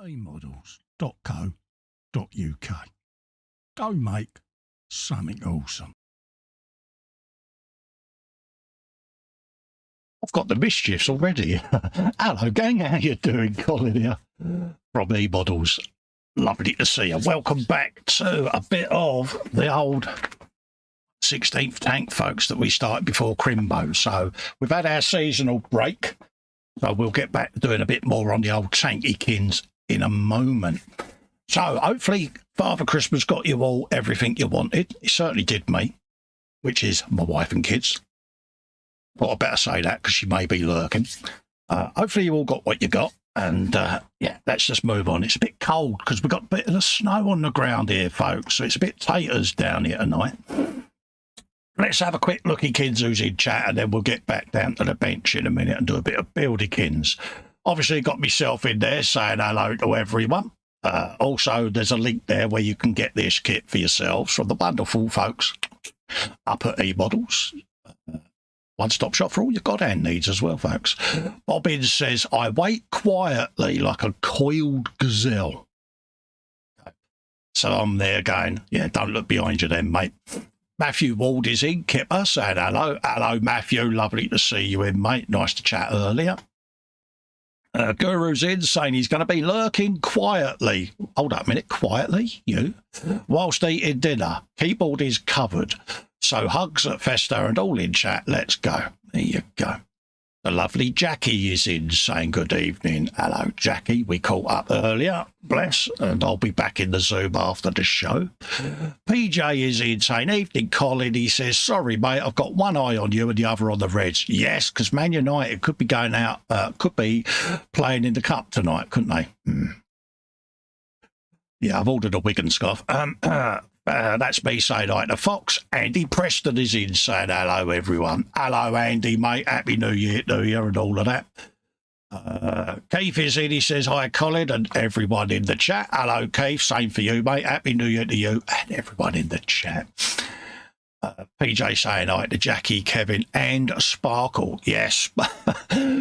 eModels.co.uk. Go make something awesome. I've got the mischiefs already. Hello gang, how you doing? Colin here from eModels. Lovely to see you. Welcome back to a bit of the old 16th tank, folks, that we started before Crimbo. So we've had our seasonal break, so we'll get back to doing a bit more on the old Tankykins in a moment. So hopefully Father Christmas got you all everything you wanted. It certainly did me, which is my wife and kids. Well, I better say that because she may be lurking. Hopefully you all got what you got. And yeah, let's just move on. It's a bit cold because we've got a bit of the snow on the ground here, folks. So it's a bit taters down here tonight. Let's have a quick look at kids who's in chat, and then we'll get back down to the bench in a minute and do a bit of buildykins. Obviously got myself in there saying hello to everyone. Also, there's a link there where you can get this kit for yourselves from the wonderful folks up at eModels. One-stop shop for all your god-hand needs as well, folks. Bobbin says, I wait quietly like a coiled gazelle. So I'm there going, yeah, don't look behind you then, mate. Matthew Ward is in, Kipper, saying hello. Hello, Matthew. Lovely to see you in, mate. Nice to chat earlier. Guru's in, saying he's going to be lurking quietly. Hold up a minute. Quietly? You? Whilst eating dinner. Keyboard is covered. So hugs at Festa and all in chat. Let's go. There you go. The lovely Jackie is in, saying good evening. Hello, Jackie. We caught up earlier. Bless. And I'll be back in the Zoom after the show. PJ is in, saying evening, Colin. He says, sorry, mate, I've got one eye on you and the other on the Reds. Yes, because Man United could be going out, could be playing in the Cup tonight, couldn't they? Yeah, I've ordered a Wigan scarf. That's me saying hi to Fox. Andy Preston is in, saying hello, everyone. Hello, Andy, mate. Happy New Year to you and all of that. Keith is in. He says hi, Colin, and everyone in the chat. Hello, Keith. Same for you, mate. Happy New Year to you and everyone in the chat. PJ saying hi to Jackie, Kevin, and Sparkle. Yes,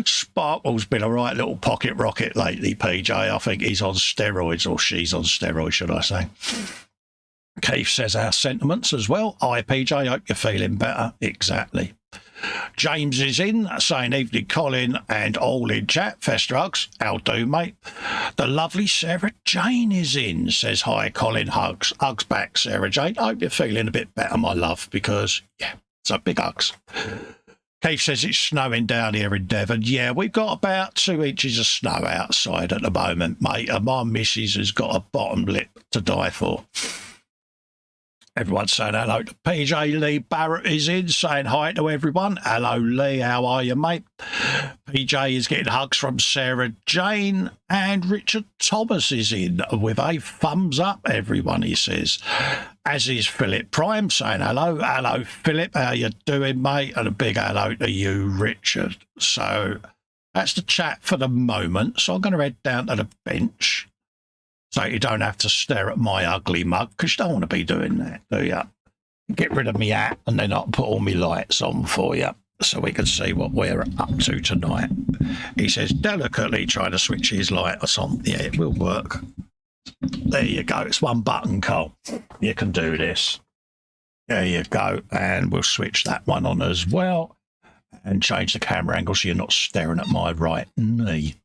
Sparkle's been a right little pocket rocket lately, PJ. I think he's on steroids, or she's on steroids, should I say. Keith says our sentiments as well. Hi, PJ, hope you're feeling better. Exactly. James is in, saying evening, Colin, and all in chat. Festa hugs. How do, mate? The lovely Sarah Jane is in, says hi, Colin, hugs. Hugs back, Sarah Jane. Hope you're feeling a bit better, my love, because, yeah, so big hugs. Keith says it's snowing down here in Devon. Yeah, we've got about 2 inches of snow outside at the moment, mate, and my missus has got a bottom lip to die for. Everyone's saying hello to PJ. Lee Barrett is in, saying hi to everyone. Hello, Lee. How are you, mate? PJ is getting hugs from Sarah Jane. And Richard Thomas is in with a thumbs up, everyone, he says. As is Philip Prime, saying hello. Hello, Philip. How you doing, mate? And a big hello to you, Richard. So that's the chat for the moment. So I'm going to head down to the bench, so you don't have to stare at my ugly mug, because you don't want to be doing that, do you? Get rid of me hat, and then I'll put all my lights on for you, so we can see what we're up to tonight. He says, delicately trying to switch his lights on. Yeah, it will work. There you go. It's one button, Cole. You can do this. There you go. And we'll switch that one on as well, and change the camera angle so you're not staring at my right knee.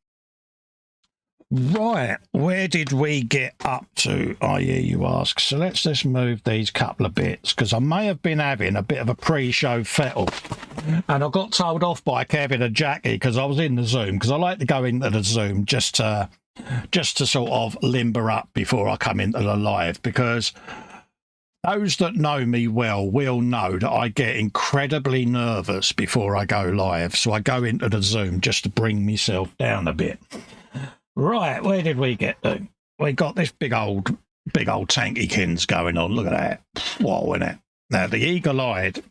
Right, where did we get up to, I hear you ask? So let's just move these couple of bits, because I may have been having a bit of a pre-show fettle. And I got told off by Kevin and Jackie, because I was in the Zoom, because I like to go into the Zoom just to sort of limber up before I come into the live, because those that know me well will know that I get incredibly nervous before I go live. So I go into the Zoom just to bring myself down a bit. Right, where did we get to? We got this big old tankykins going on. Look at that. Whoa, isn't it? Now, the eagle-eyed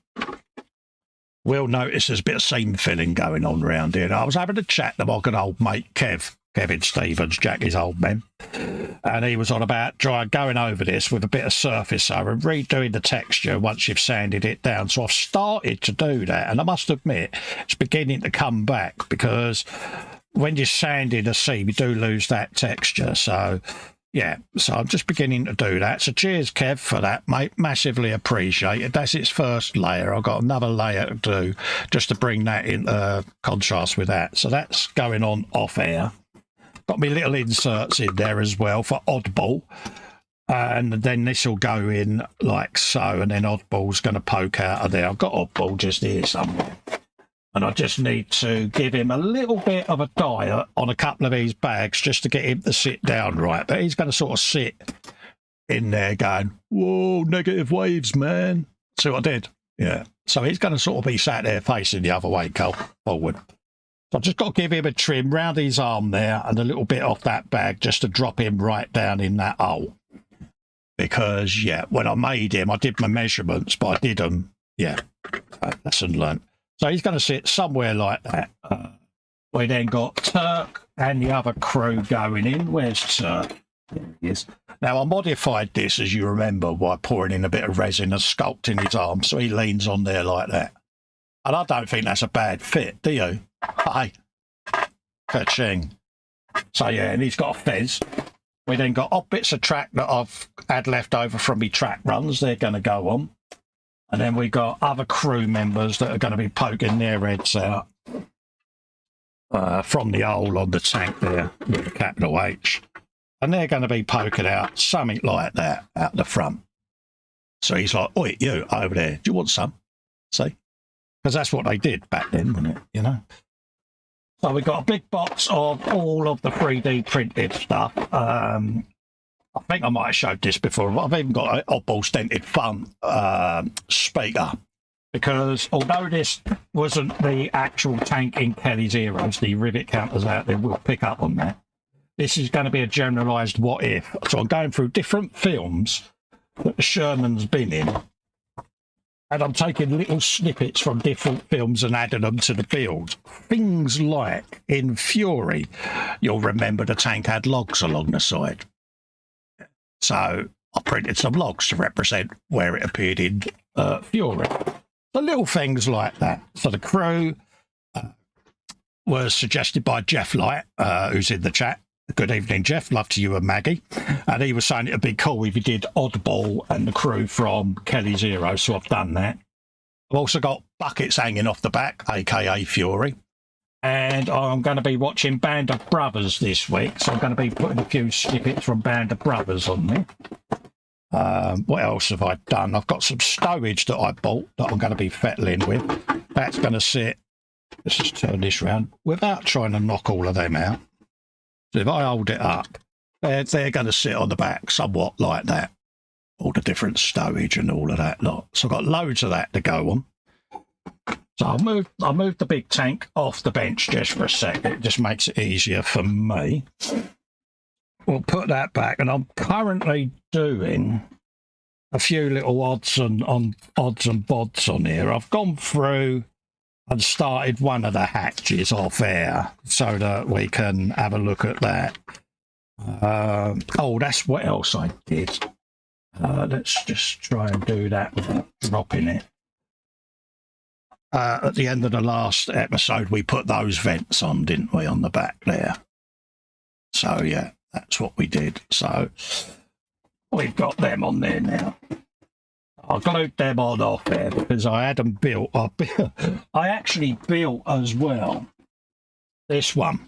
will notice there's a bit of seam filling going on around here. I was having a chat to my good old mate, Kevin Stevens, Jackie's old man, and he was on about going over this with a bit of surface over and redoing the texture once you've sanded it down. So I've started to do that, and I must admit, it's beginning to come back, because when you're sanding a seam, you do lose that texture. So, yeah, so I'm just beginning to do that. So cheers, Kev, for that, mate. Massively appreciated. That's its first layer. I've got another layer to do just to bring that into contrast with that. So that's going on off air. Got me little inserts in there as well for oddball. And then this will go in like so, and then oddball's going to poke out of there. I've got oddball just here somewhere. And I just need to give him a little bit of a diet on a couple of these bags just to get him to sit down right. But he's going to sort of sit in there going, whoa, negative waves, man. See what I did? Yeah. So he's going to sort of be sat there facing the other way, Cole, forward. So I've just got to give him a trim round his arm there and a little bit off that bag just to drop him right down in that hole. Because, yeah, when I made him, I did my measurements, but I did them, yeah, lesson learned. So he's going to sit somewhere like that. We then got Turk and the other crew going in. Where's Turk? There he is. Now, I modified this, as you remember, by pouring in a bit of resin and sculpting his arm, so he leans on there like that. And I don't think that's a bad fit, do you? Hey, ka-ching. So, yeah, and he's got a fez. We then got odd bits of track that I've had left over from my track runs. They're going to go on. And then we got other crew members that are going to be poking their heads out from the hole on the tank there with the capital H. And they're going to be poking out something like that out the front. So he's like, oi, you over there, do you want some? See? Because that's what they did back then, wasn't it? You know? So we got a big box of all of the 3D printed stuff. I think I might have showed this before. I've even got an oddball stented fun speaker, because although this wasn't the actual tank in Kelly's Heroes, the rivet counters out there will pick up on that. This is going to be a generalised what if. So I'm going through different films that the Sherman's been in, and I'm taking little snippets from different films and adding them to the build. Things like in Fury, you'll remember the tank had logs along the side. So I printed some logs to represent where it appeared in Fury. The little things like that. So the crew was suggested by Jeff Light, who's in the chat. Good evening, Jeff. Love to you and Maggie. And he was saying it would be cool if you did Oddball and the crew from Kelly's Hero, so I've done that. I've also got buckets hanging off the back, a.k.a. Fury. And I'm going to be watching Band of Brothers this week, so I'm going to be putting a few snippets from Band of Brothers on there. What else have I done? I've got some stowage that I bought that I'm going to be fettling with. That's going to sit, let's just turn this round, without trying to knock all of them out. So if I hold it up, they're going to sit on the back somewhat like that. all the different stowage and all of that lot. So I've got loads of that to go on. So I'll move the big tank off the bench just for a sec. It just makes it easier for me. We'll put that back, and I'm currently doing a few little odds and bods on here. I've gone through and started one of the hatches off air so that we can have a look at that. Oh, that's what else I did. Let's just try and do that without dropping it. At the end of the last episode, we put those vents on, didn't we, on the back there? So, yeah, that's what we did. So, we've got them on there now. I glued them on off there because I had them built. I actually built as well this one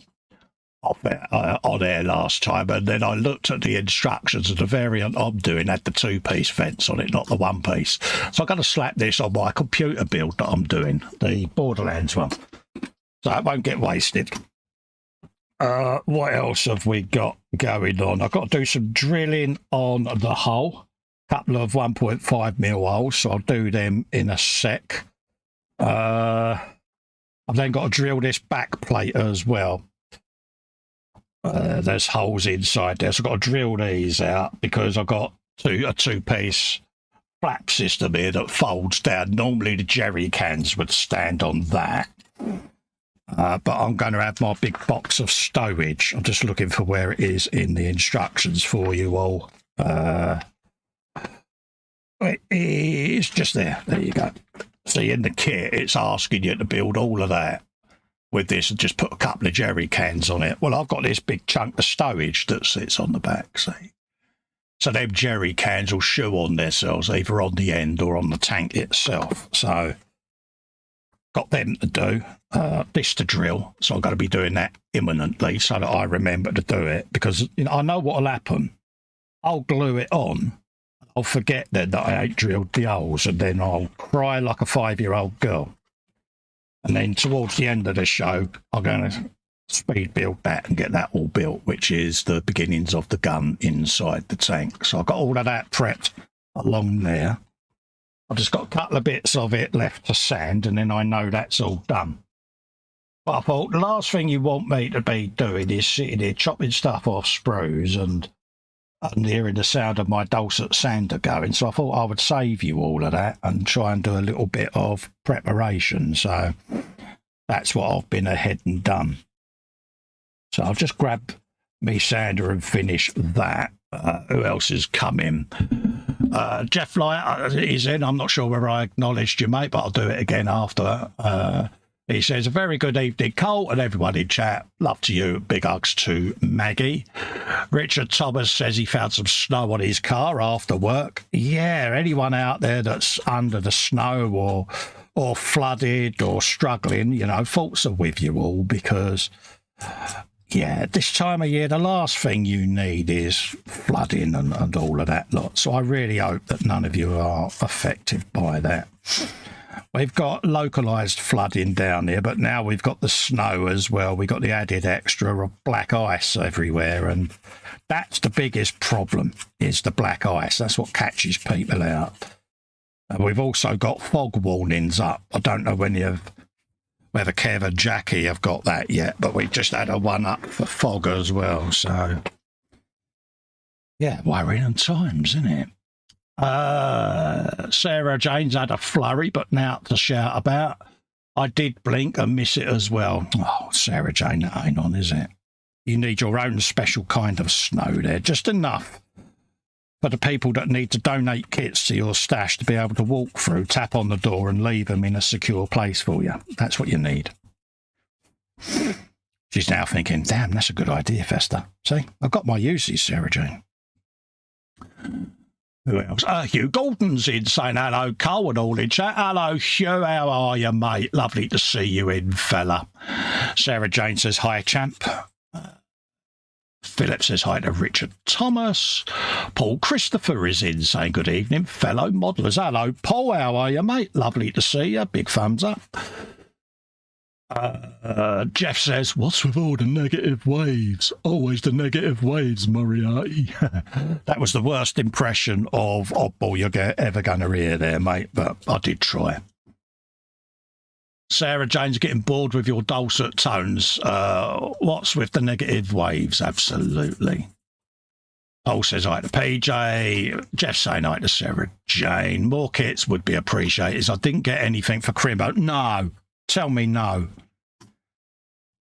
off there, on air last time, and then I looked at the instructions, and the variant I'm doing had the 2-piece vents on it, not the 1-piece. So I'm going to slap this on my computer build that I'm doing, the Borderlands one, so it won't get wasted. What else have we got going on? I've got to do some drilling on the hull, a couple of 1.5mm holes, so I'll do them in a sec. I've then got to drill this back plate as well. There's holes inside there, so I've got to drill these out because I've got a 2-piece flap system here that folds down. Normally the jerry cans would stand on that, but I'm going to have my big box of stowage. I'm just looking for where it is in the instructions for you all. It is just there. There you go. See, in the kit, it's asking you to build all of that with this and just put a couple of jerry cans on it. Well, I've got this big chunk of stowage that sits on the back, see? So them jerry cans will shoe on themselves either on the end or on the tank itself. So got them to do. This to drill. So I'm going to be doing that imminently so that I remember to do it, because I know what will happen. I'll glue it on. I'll forget then that I ain't drilled the holes, and then I'll cry like a 5-year-old girl. And then towards the end of the show, I'm going to speed build that and get that all built, which is the beginnings of the gun inside the tank. So I've got all of that prepped along there. I've just got a couple of bits of it left to sand, and then I know that's all done. But I thought the last thing you want me to be doing is sitting here chopping stuff off sprues and hearing the sound of my dulcet sander going. So I thought I would save you all of that and try and do a little bit of preparation. So that's what I've been ahead and done. So I'll just grab me sander and finish that. Who else is coming? Jeff Light is in. I'm not sure whether I acknowledged you, mate, but I'll do it again after. He says, a very good evening, Cole, and everyone in chat. Love to you. Big hugs to Maggie. Richard Thomas says he found some snow on his car after work. Yeah, anyone out there that's under the snow or flooded or struggling, you know, thoughts are with you all, because, yeah, this time of year, the last thing you need is flooding and all of that lot. So I really hope that none of you are affected by that. We've got localised flooding down here, but now we've got the snow as well. We've got the added extra of black ice everywhere, and that's the biggest problem, is the black ice. That's what catches people out. And we've also got fog warnings up. I don't know whether Kev and Jackie have got that yet, but we just had a one up for fog as well. So, yeah, worrying times, isn't it? Sarah Jane's had a flurry, but now to shout about. I did blink and miss it as well. Oh, Sarah Jane, that ain't on, is it? You need your own special kind of snow there, just enough for the people that need to donate kits to your stash to be able to walk through, tap on the door and leave them in a secure place for you. That's what you need. She's now thinking, damn, that's a good idea, Festa. See, I've got my uses, Sarah Jane. Who else? Hugh Gordon's in saying hello, Cole, and all in chat. Hello, Hugh. How are you, mate? Lovely to see you in, fella. Sarah Jane says, hi, champ. Philip says hi to Richard Thomas. Paul Christopher is in saying good evening, fellow modelers. Hello, Paul. How are you, mate? Lovely to see you. Big thumbs up. Jeff says, what's with all the negative waves? Always the negative waves, Moriarty. That was the worst impression of Oddball you're ever going to hear there, mate, but I did try. Sarah Jane's getting bored with your dulcet tones. What's with the negative waves? Absolutely. Paul says hi to PJ. Jeff saying hi to Sarah Jane. More kits would be appreciated. I didn't get anything for Crimbo. No. Tell me no.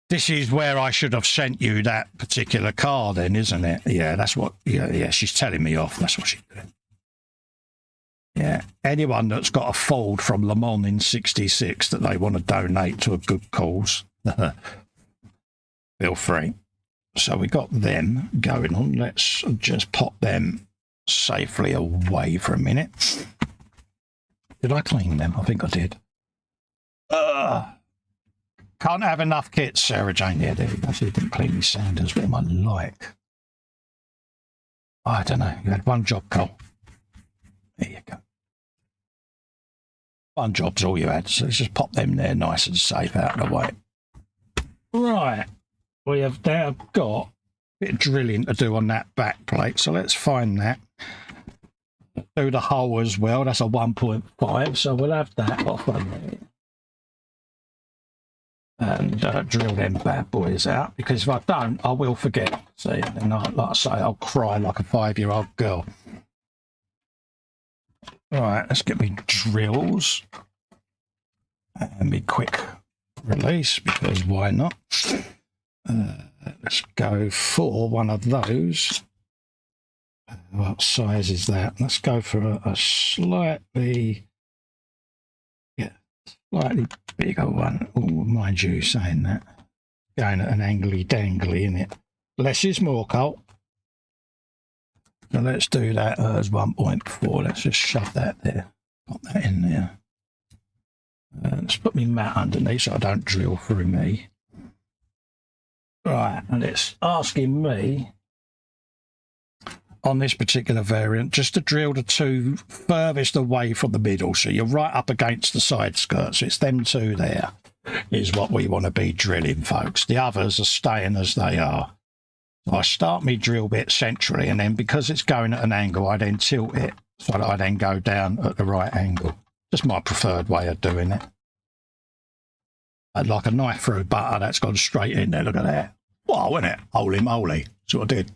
This is where I should have sent you that particular car then, isn't it? Yeah, that's what... Yeah, she's telling me off. That's what she's doing. Yeah. Anyone that's got a Ford from Le Mans in 66 that they want to donate to a good cause, feel free. So we got them going on. Let's just pop them safely away for a minute. Did I clean them? I think I did. Can't have enough kits, Sarah Jane. Yeah, there you go. So you didn't clean me Sanders. What am I like? I don't know. You had one job, Cole. There you go. One job's all you had. So let's just pop them there nice and safe out of the way. Right. We have now got a bit of drilling to do on that back plate. So let's find that. Do the hole as well. That's a 1.5. So we'll have that off on there. And drill them bad boys out, because if I don't, I will forget. See, and like I say, I'll cry like a 5-year-old girl. Right, let's get me drills and me quick release, because why not? Let's go for one of those. What size is that? Let's go for a slightly bigger one. Oh, mind you saying that. Going at an angly dangly, innit? Less is more, Colt. So let's do that as 1.4. Let's just shove that there. Pop that in there. Let's put my mat underneath so I don't drill through me. Right, and it's asking me on this particular variant just to drill the two furthest away from the middle, so you're right up against the side skirts. It's them two there is what we want to be drilling, folks. The others are staying as they are. So I start my drill bit centrally, and then because it's going at an angle, I then tilt it so that I then go down at the right angle. Just my preferred way of doing it. I'd like a knife through butter that's gone straight in there. Look at that. Wow, isn't it? Holy moly. That's what I did.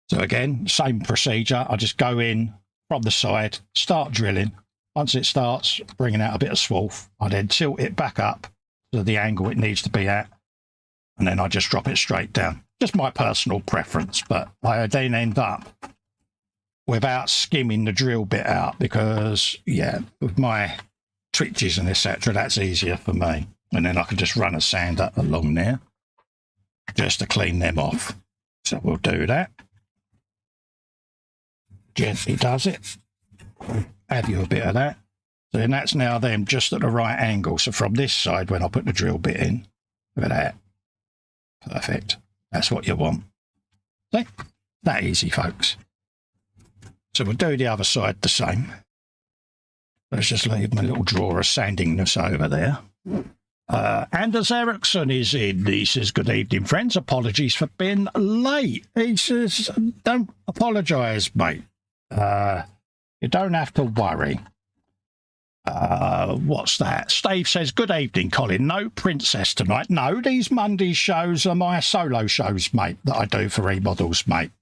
So again, same procedure. I just go in from the side, start drilling. Once it starts bringing out a bit of swarf, I then tilt it back up to the angle it needs to be at, and then I just drop it straight down. Just my personal preference, but I then end up without skimming the drill bit out, because, yeah, with my twitches and etc., that's easier for me. And then I can just run a sander along there just to clean them off. So we'll do that. Gently does it. Have you a bit of that. So then that's now them just at the right angle. So from this side, when I put the drill bit in, look at that. Perfect. That's what you want. See? That easy, folks. So we'll do the other side the same. Let's just leave my little drawer of sandingness over there. Anders Eriksson is in. He says, good evening, friends. Apologies for being late. He says, don't apologise, mate. You don't have to worry. What's that? Steve says, good evening, Colin. No princess tonight. No, these Monday shows are my solo shows, mate, that I do for eModels, mate.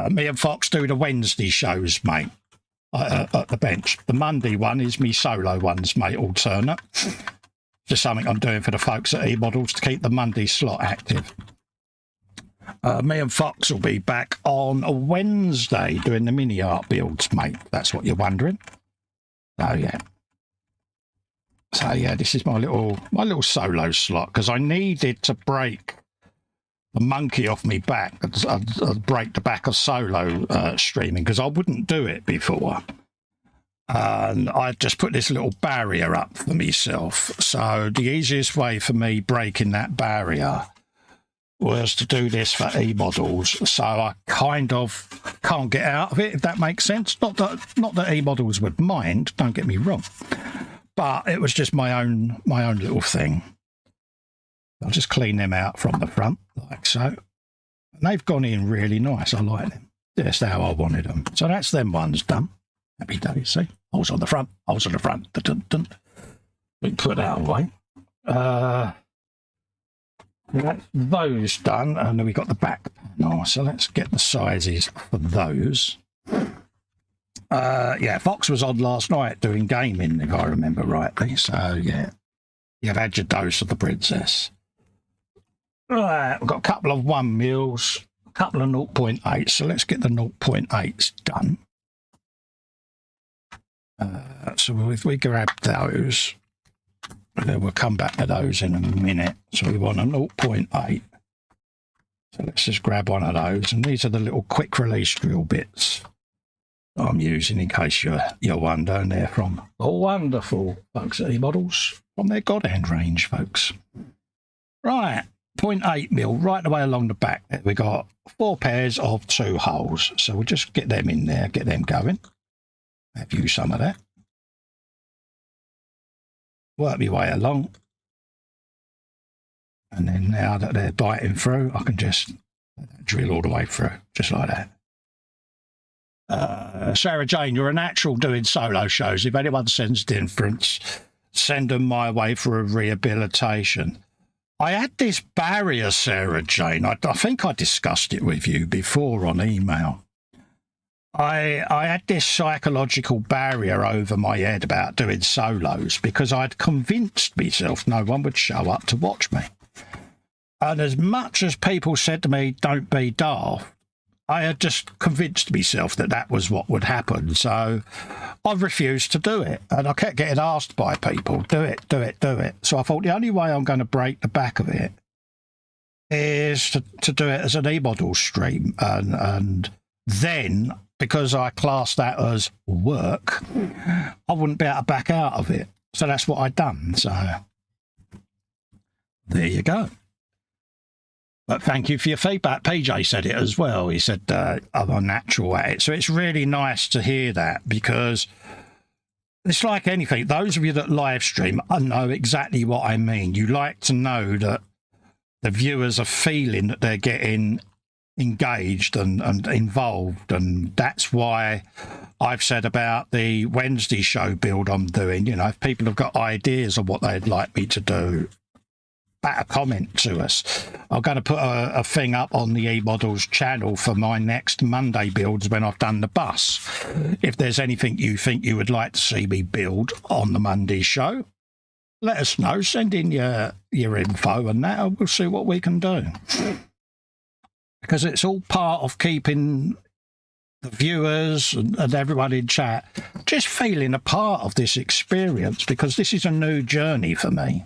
Me and Fox do the Wednesday shows, mate, at the bench. The Monday one is me solo ones, mate, alternate. Just something I'm doing for the folks at eModels to keep the Monday slot active. Me and Fox will be back on a Wednesday doing the mini art builds, mate. That's what you're wondering. Oh yeah. So yeah, this is my little solo slot, because I needed to break the monkey off me back, break the back of solo streaming, because I wouldn't do it before. And I just put this little barrier up for myself. So the easiest way for me breaking that barrier was to do this for eModels. So I kind of can't get out of it, if that makes sense. Not that eModels would mind, don't get me wrong. but it was just my own little thing. I'll just clean them out from the front like so. And they've gone in really nice. I like them. That's how I wanted them. So that's them ones done. Happy days, see? Holes on the front, holes on the front. Dun, dun, dun. We can put that away. That's those done, and then we got the back panel. So let's get the sizes for those. Yeah, Fox was on last night doing gaming, if I remember rightly. So yeah, you've had your dose of the princess. Right, we've got a couple of 1 mils, a couple of 0.8. So let's get the 0.8s done. So if we grab those, then we'll come back to those in a minute. So we want a 0.8. So let's just grab one of those. And these are the little quick release drill bits that I'm using in case you're wondering. They're from the wonderful folks at eModels, from their God Hand range, folks. Right, 0.8 mil right the way along the back. We got 4 pairs of 2 holes. So we'll just get them in there, get them going. Have you some of that. Work my way along. And then now that they're biting through, I can just drill all the way through, just like that. Sarah Jane, you're a natural doing solo shows. If anyone sends difference, send them my way for a rehabilitation. I had this barrier, Sarah Jane. I think I discussed it with you before on email. I had this psychological barrier over my head about doing solos because I'd convinced myself no one would show up to watch me. And as much as people said to me, don't be daft, I had just convinced myself that that was what would happen. So I refused to do it. And I kept getting asked by people, do it, do it, do it. So I thought the only way I'm going to break the back of it is to do it as an eModels stream. And then, because I class that as work, I wouldn't be able to back out of it. So that's what I'd done. So there you go. But thank you for your feedback. PJ said it as well. He said I'm natural at it. So it's really nice to hear that, because it's like anything. Those of you that live stream, I know exactly what I mean. You like to know that the viewers are feeling that they're getting engaged and involved, and that's why I've said about the Wednesday show build I'm doing. You know, if people have got ideas of what they'd like me to do, better comment to us. I'm going to put a thing up on the eModels channel for my next Monday builds when I've done the bus. If there's anything you think you would like to see me build on the Monday show, let us know. Send in your info and that, and we'll see what we can do. Because it's all part of keeping the viewers and everyone in chat just feeling a part of this experience, because this is a new journey for me.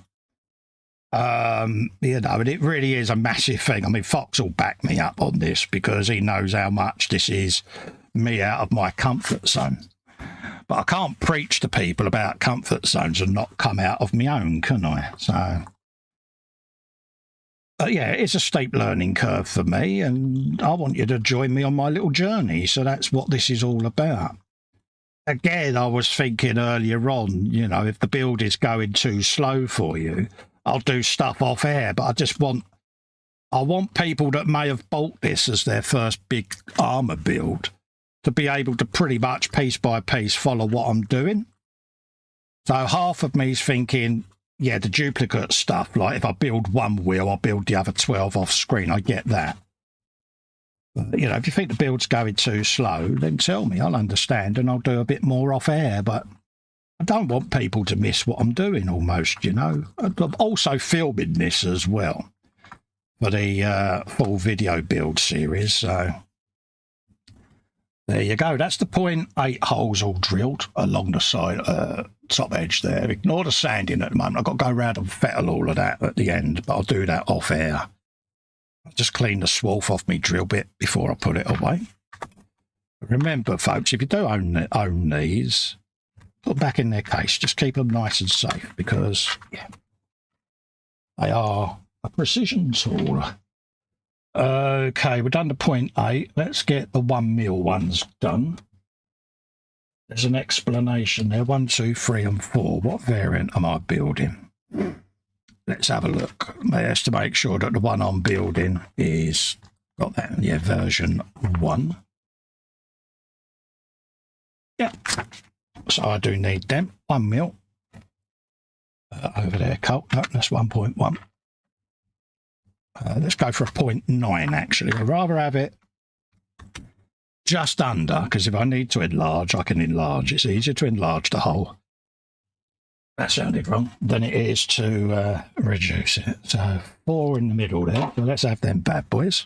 You know, and it really is a massive thing. I mean, Fox will back me up on this because he knows how much this is me out of my comfort zone. But I can't preach to people about comfort zones and not come out of my own, can I? So, yeah, it's a steep learning curve for me, and I want you to join me on my little journey. So that's what this is all about. Again, I was thinking earlier on, you know, if the build is going too slow for you, I'll do stuff off air, but I want people that may have bought this as their first big armor build to be able to pretty much piece by piece follow what I'm doing. So half of me is thinking, yeah, the duplicate stuff, like if I build one wheel, I'll build the other 12 off screen. I get that. But, you know, if you think the build's going too slow, then tell me. I'll understand and I'll do a bit more off air, but I don't want people to miss what I'm doing almost, you know. I'm also filming this as well for the full video build series. So there you go. That's the 0.8 holes all drilled along the side, top edge there. Ignore the sanding at the moment. I've got to go around and fettle all of that at the end, but I'll do that off air. I'll just clean the swarf off me drill bit before I put it away. Remember, folks, if you do own these, put them back in their case. Just keep them nice and safe, because yeah, they are a precision tool. Okay, we're done to 0.8. Let's get the 1 mil ones done. there's an explanation there. 1, 2, 3, and 4. What variant am I building? Let's have a look. That's to make sure that the one I'm building is got that. Yeah, version 1. Yeah. So I do need them. 1 mil. Over there, Colt. No, that's 1.1. Let's go for a 0.9, actually. I'd rather have it just under, because if I need to enlarge, I can enlarge. It's easier to enlarge the hole. That sounded wrong. Than it is to reduce it. So 4 in the middle there. So let's have them bad boys.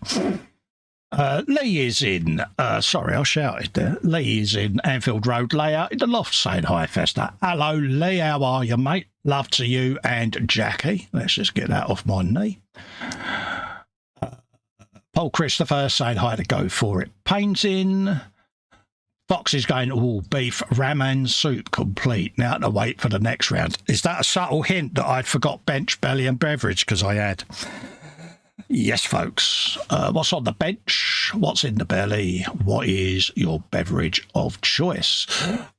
Lee is in, sorry, I shouted there. Lee is in Anfield Road layout in the loft saying hi, Festa. Hello, Lee, how are you, mate? Love to you and Jackie. Let's just get that off my knee. Paul Christopher saying hi to Go For It Painting. Fox is going, oh, beef ramen soup complete. Now to wait for the next round. Is that a subtle hint that I'd forgot bench, belly and beverage? Because I had. Yes, folks. What's on the bench? What's in the belly? What is your beverage of choice?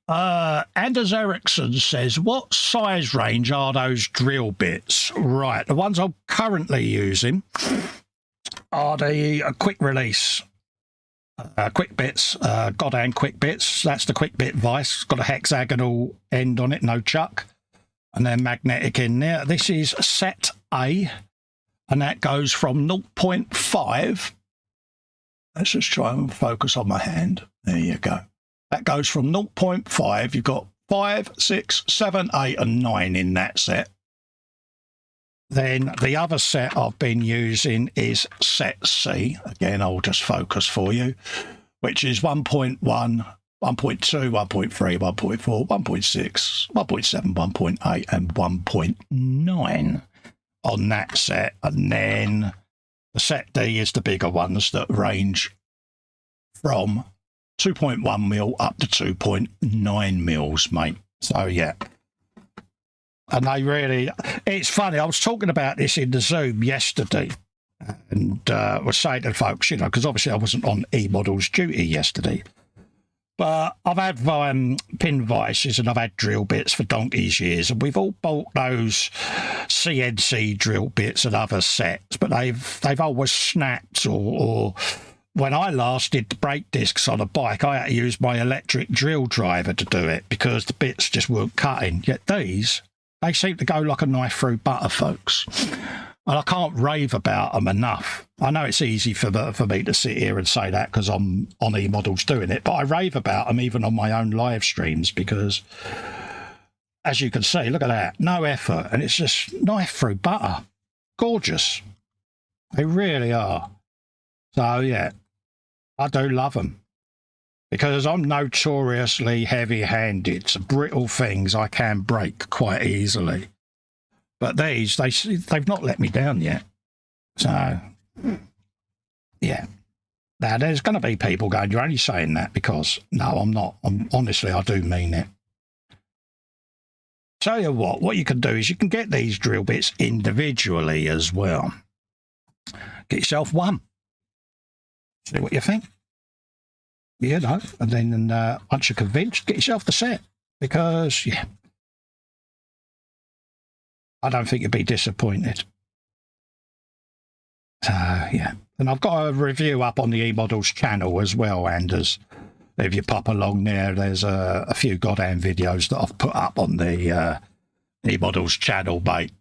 Anders Eriksson says, what size range are those drill bits? Right, the ones I'm currently using are the quick release quick bits, Godhand quick bits. That's the quick bit vice. It's got a hexagonal end on it, no chuck. And then magnetic in there. This is set A. And that goes from 0.5. Let's just try and focus on my hand. There you go. That goes from 0.5. You've got 5, 6, 7, 8, and 9 in that set. Then the other set I've been using is set C. Again, I'll just focus for you, which is 1.1, 1.2, 1.3, 1.4, 1.6, 1.7, 1.8, and 1.9. On that set, and then the set D is the bigger ones that range from 2.1 mil up to 2.9 mils, mate. So yeah, and they really, it's funny, I was talking about this in the Zoom yesterday and was saying to folks, you know, because obviously I wasn't on eModels duty yesterday, but I've had pin vices and I've had drill bits for donkey's years, and we've all bought those CNC drill bits and other sets, but they've always snapped, or when I last did the brake discs on a bike, I had to use my electric drill driver to do it because the bits just weren't cutting. Yet these, they seem to go like a knife through butter, folks. And I can't rave about them enough. I know it's easy for me to sit here and say that because I'm on eModels doing it, but I rave about them even on my own live streams because, as you can see, look at that, no effort, and it's just knife through butter. Gorgeous. They really are. So, yeah, I do love them because I'm notoriously heavy-handed. So brittle things I can break quite easily. But these, they've not let me down yet. So, yeah. Now, there's going to be people going, you're only saying that because, no, I'm not. Honestly, I do mean it. Tell you what you can do is you can get these drill bits individually as well. Get yourself one. See what you think. You know, and then once you're convinced, get yourself the set. Because, yeah, I don't think you'd be disappointed. So, yeah. And I've got a review up on the eModels channel as well, Anders. If you pop along there, there's a few goddamn videos that I've put up on the eModels channel, mate.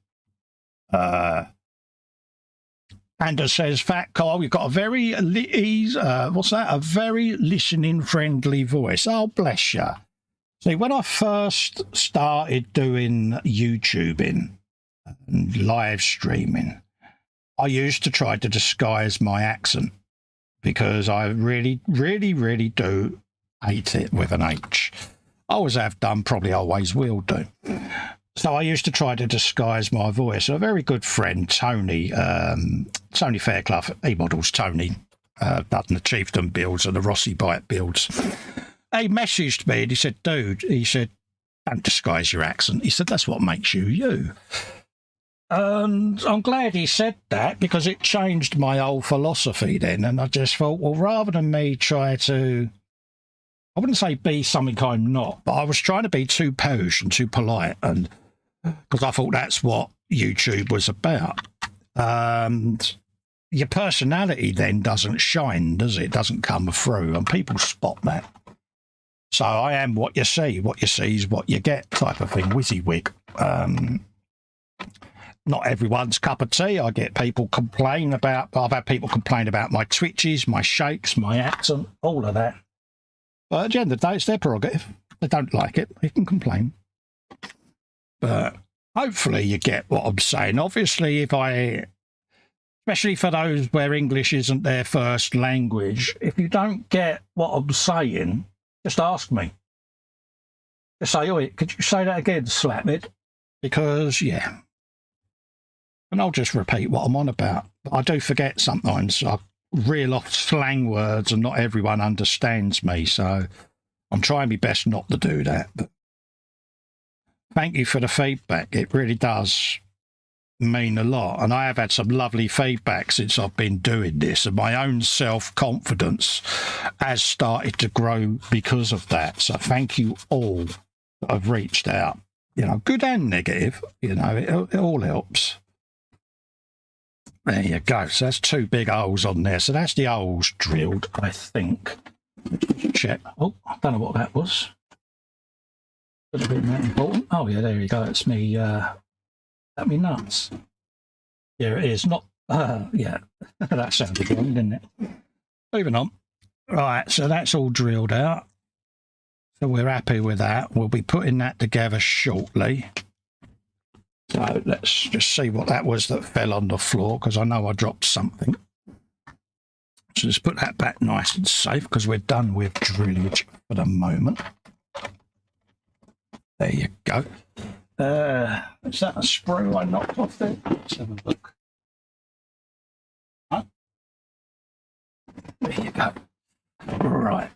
Anders says, Fat Kyle, you've got a very, a very listening-friendly voice. Oh, bless you. See, when I first started doing YouTubing and live streaming, I used to try to disguise my accent because I really, really, really do hate it with an H. I always have done, probably always will do. So I used to try to disguise my voice. A very good friend, Tony Fairclough, eModels Tony, done the Chieftain builds and the Rossi Bite builds. He messaged me and he said, dude, he said, don't disguise your accent. He said, that's what makes you you. And I'm glad he said that because it changed my whole philosophy then. And I just thought, well, rather than me try to, I wouldn't say be something I'm not, but I was trying to be too posh and too polite, and because I thought that's what YouTube was about. Your personality then doesn't shine, does it? It doesn't come through, and people spot that. So I am what you see. What you see is what you get, type of thing. WYSIWYG. Not everyone's cup of tea. I get people complain about. I've had people complain about my twitches, my shakes, my accent, all of that. But at the end of the day, it's their prerogative. They don't like it. They can complain. But hopefully you get what I'm saying. Obviously, especially for those where English isn't their first language, if you don't get what I'm saying, just ask me. Just say, "Oi, could you say that again, Slapmid?" Because, yeah. And I'll just repeat what I'm on about. But I do forget sometimes. I reel off slang words and not everyone understands me. So I'm trying my best not to do that. But thank you for the feedback. It really does mean a lot. And I have had some lovely feedback since I've been doing this. And my own self-confidence has started to grow because of that. So thank you all that have reached out. You know, good and negative. You know, it all helps. There you go. So that's 2 big holes on there. So that's the holes drilled, I think. Check. Oh, I don't know what that was. Could have been that important. Oh, yeah, there you go. It's me, that me nuts. Here it is. Not, yeah, that sounded wrong, didn't it? Moving on. Right, so that's all drilled out. So we're happy with that. We'll be putting that together shortly. So let's just see what that was that fell on the floor, because I know I dropped something. So let's put that back nice and safe, because we're done with drillage for the moment. There you go. Is that a sprue I knocked off there? Let's have a look. Huh? There you go. Right.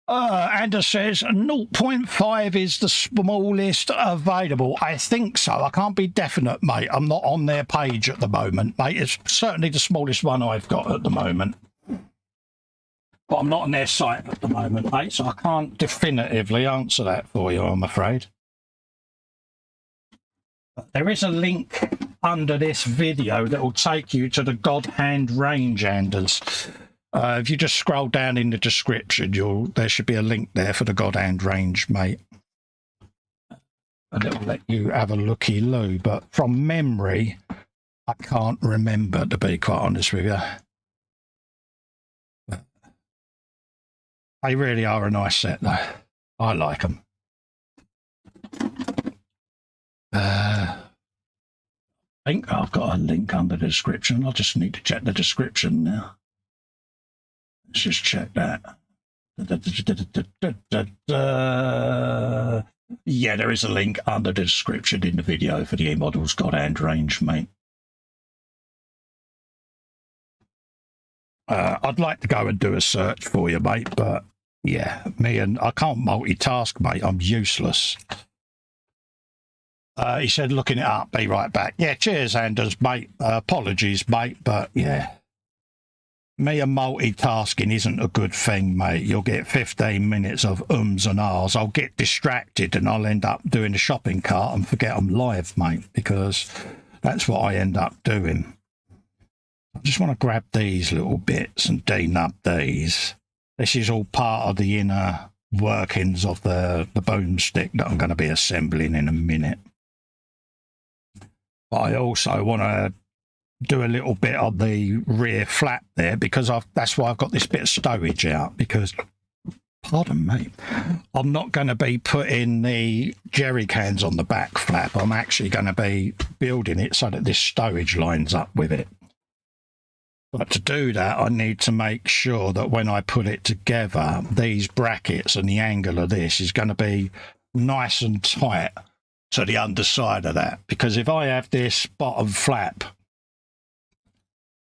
Anders says 0.5 is the smallest available. I think so. I can't be definite, mate. I'm not on their page at the moment, mate. It's certainly the smallest one I've got at the moment. But I'm not on their site at the moment, mate, so I can't definitively answer that for you, I'm afraid. But there is a link under this video that will take you to the God Hand range, Anders. If you just scroll down in the description, there should be a link there for the God Hand range, mate. And it will let you have a looky-loo. But from memory, I can't remember, to be quite honest with you. But they really are a nice set, though. I like them. I think I've got a link under the description. I just need to check the description now. Let's just check that. Yeah, there is a link under the description in the video for the eModels God Hand range, mate. I'd like to go and do a search for you, mate, but yeah, I can't multitask, mate. I'm useless. He said, looking it up, be right back. Yeah, cheers, Anders, mate. Apologies, mate, but yeah. Me and multitasking isn't a good thing, mate. You'll get 15 minutes of ums and ahs. I'll get distracted and I'll end up doing a shopping cart and forget I'm live, mate, because that's what I end up doing. I just want to grab these little bits and denub these. This is all part of the inner workings of the boomstick that I'm going to be assembling in a minute. But I also want to do a little bit on the rear flap there, because that's why I've got this bit of stowage out, because, pardon me, I'm not going to be putting the jerry cans on the back flap. I'm actually going to be building it so that this stowage lines up with it. But to do that, I need to make sure that when I put it together, these brackets and the angle of this is going to be nice and tight to the underside of that. Because if I have this bottom flap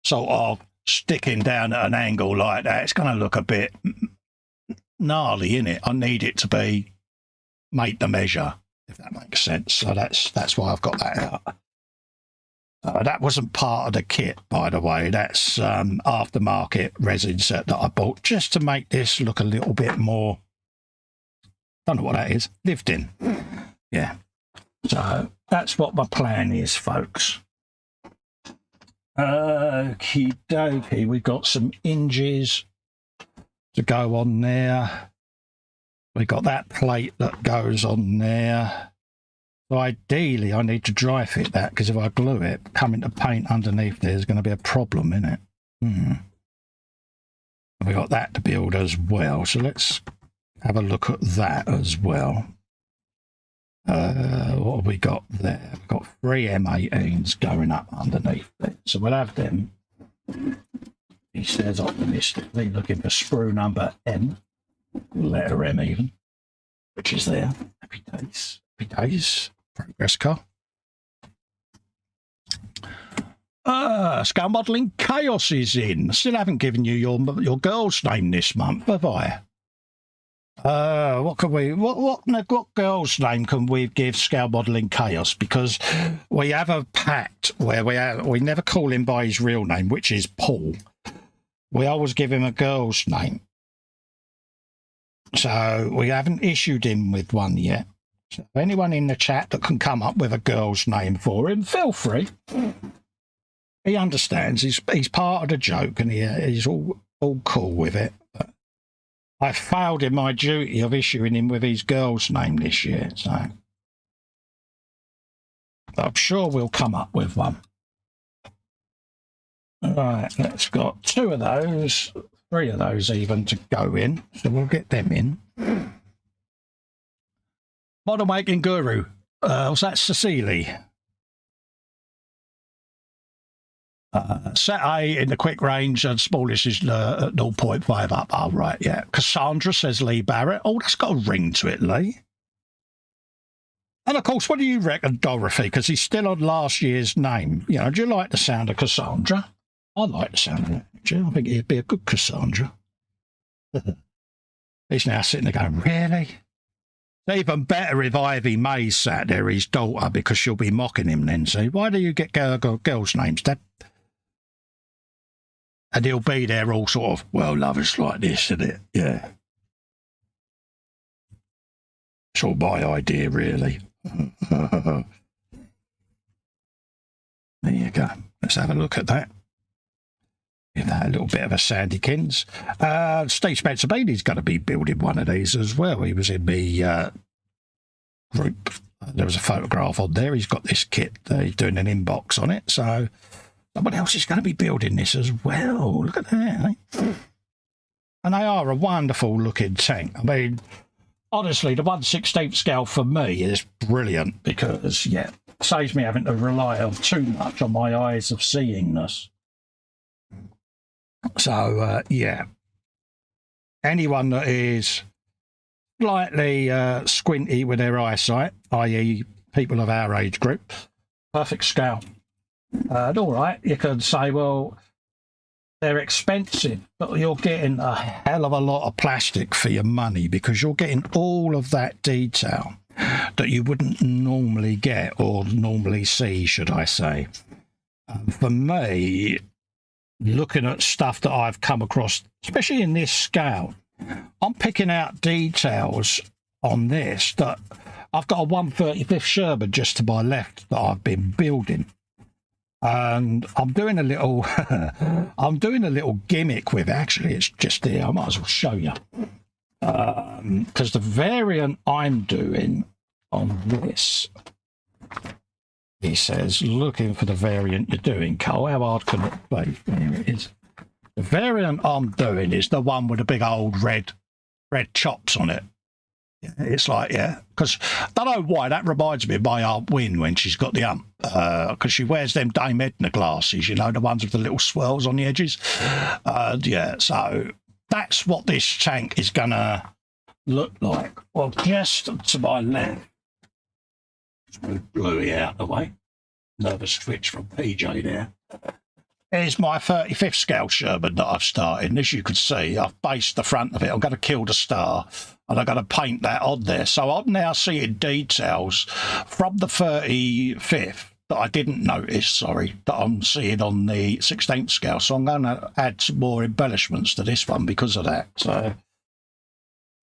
sort of sticking down at an angle like that, it's going to look a bit gnarly, innit? I need it to be made to measure, if that makes sense. So that's why I've got that out. That wasn't part of the kit, by the way. That's aftermarket resin set that I bought just to make this look a little bit more, don't know what that is, lived in. Yeah. So that's what my plan is, folks. Okie dokie. We've got some hinges to go on there. We got that plate that goes on there. So ideally, I need to dry fit that, because if I glue it, coming to paint underneath there's going to be a problem in it. We got that to build as well. So let's have a look at that as well. What have we got there? We've got 3 M18s going up underneath it. So we'll have them. He says optimistically looking for sprue number M, letter M even, which is there. Happy days. Happy days. Progress car. Scale Modelling Chaos is in. Still haven't given you your girl's name this month, have I? What can we? What girl's name can we give Scale Modelling Chaos? Because we have a pact where we never call him by his real name, which is Paul. We always give him a girl's name. So we haven't issued him with one yet. So anyone in the chat that can come up with a girl's name for him, feel free. He understands. He's part of the joke, and he's all cool with it. But I failed in my duty of issuing him with his girl's name this year, so I'm sure we'll come up with one. All right, let's got 2 of those, 3 of those even to go in, so we'll get them in. Model Making Guru, was that Cecily? Set A in the quick range and smallest is 0.5 up. Oh, right, yeah. Cassandra, says Lee Barrett. Oh, that's got a ring to it, Lee. And, of course, what do you reckon, Dorothy? Because he's still on last year's name. You know, do you like the sound of Cassandra? I like the sound of it, actually. I think he'd be a good Cassandra. He's now sitting there going, really? It's even better if Ivy May's sat there, his daughter, because she'll be mocking him then. See, why do you get girls' names, Dad? And he'll be there all sort of, well, love, it's like this, isn't it? Yeah. It's all my idea, really. There you go. Let's have a look at that. Give that a little bit of a Sandykins. Steve Spencer Beatty's going to be building one of these as well. He was in the group. There was a photograph on there. He's got this kit. He's doing an inbox on it. So someone else is going to be building this as well. Look at that. Eh? And they are a wonderful looking tank. I mean, honestly, the 1/16 scale for me is brilliant because, yeah, it saves me having to rely on too much on my eyes of seeingness. So, yeah, anyone that is slightly squinty with their eyesight, i.e. people of our age group, perfect scale. And all right, you can say, well, they're expensive, but you're getting a hell of a lot of plastic for your money because you're getting all of that detail that you wouldn't normally get or normally see, should I say. For me, looking at stuff that I've come across, especially in this scale, I'm picking out details on this that I've got a 1/35 Sherman just to my left that I've been building. And I'm doing a little gimmick with it. Actually, it's just there. I might as well show you. Because the variant I'm doing on this, he says, looking for the variant you're doing, Cole. How hard can it be? There it is. The variant I'm doing is the one with the big old red chops on it. It's like, yeah, because I don't know why that reminds me of my Aunt Wyn when she's got the because she wears them Dame Edna glasses, you know, the ones with the little swirls on the edges. Yeah, so that's what this tank is gonna look like. Well, just to my left, let's move Bluey out of the way. Nervous twitch from PJ there. Here's my 35th scale Sherman that I've started. And as you can see, I've based the front of it. I'm going to kill the star and I'm going to paint that on there. So I'm now seeing details from the 35th that I didn't notice, sorry, that I'm seeing on the 16th scale. So I'm going to add some more embellishments to this one because of that. So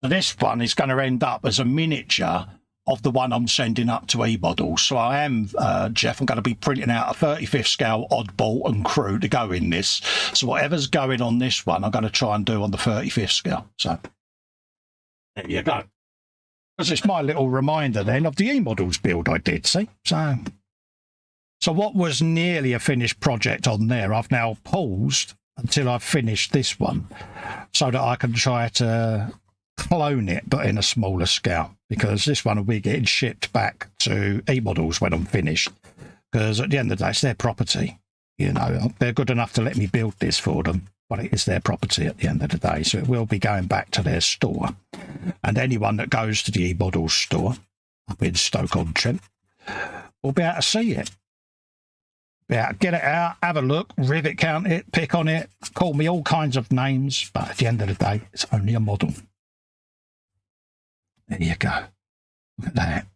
this one is going to end up as a miniature of the one I'm sending up to eModels. So I am, Jeff, I'm going to be printing out a 35th scale oddball and crew to go in this. So whatever's going on this one, I'm going to try and do on the 35th scale. So there you go. Because it's my little reminder then of the eModels build I did, see? So what was nearly a finished project on there, I've now paused until I've finished this one so that I can try to clone it, but in a smaller scale, because this one will be getting shipped back to eModels when I'm finished, because at the end of the day, it's their property. You know, they're good enough to let me build this for them, but it is their property at the end of the day, so it will be going back to their store. And anyone that goes to the eModels store up in Stoke-on-Trent will be able to see it. Be able to get it out, have a look, rivet count it, pick on it, call me all kinds of names, but at the end of the day, it's only a model. There you go. Look at that.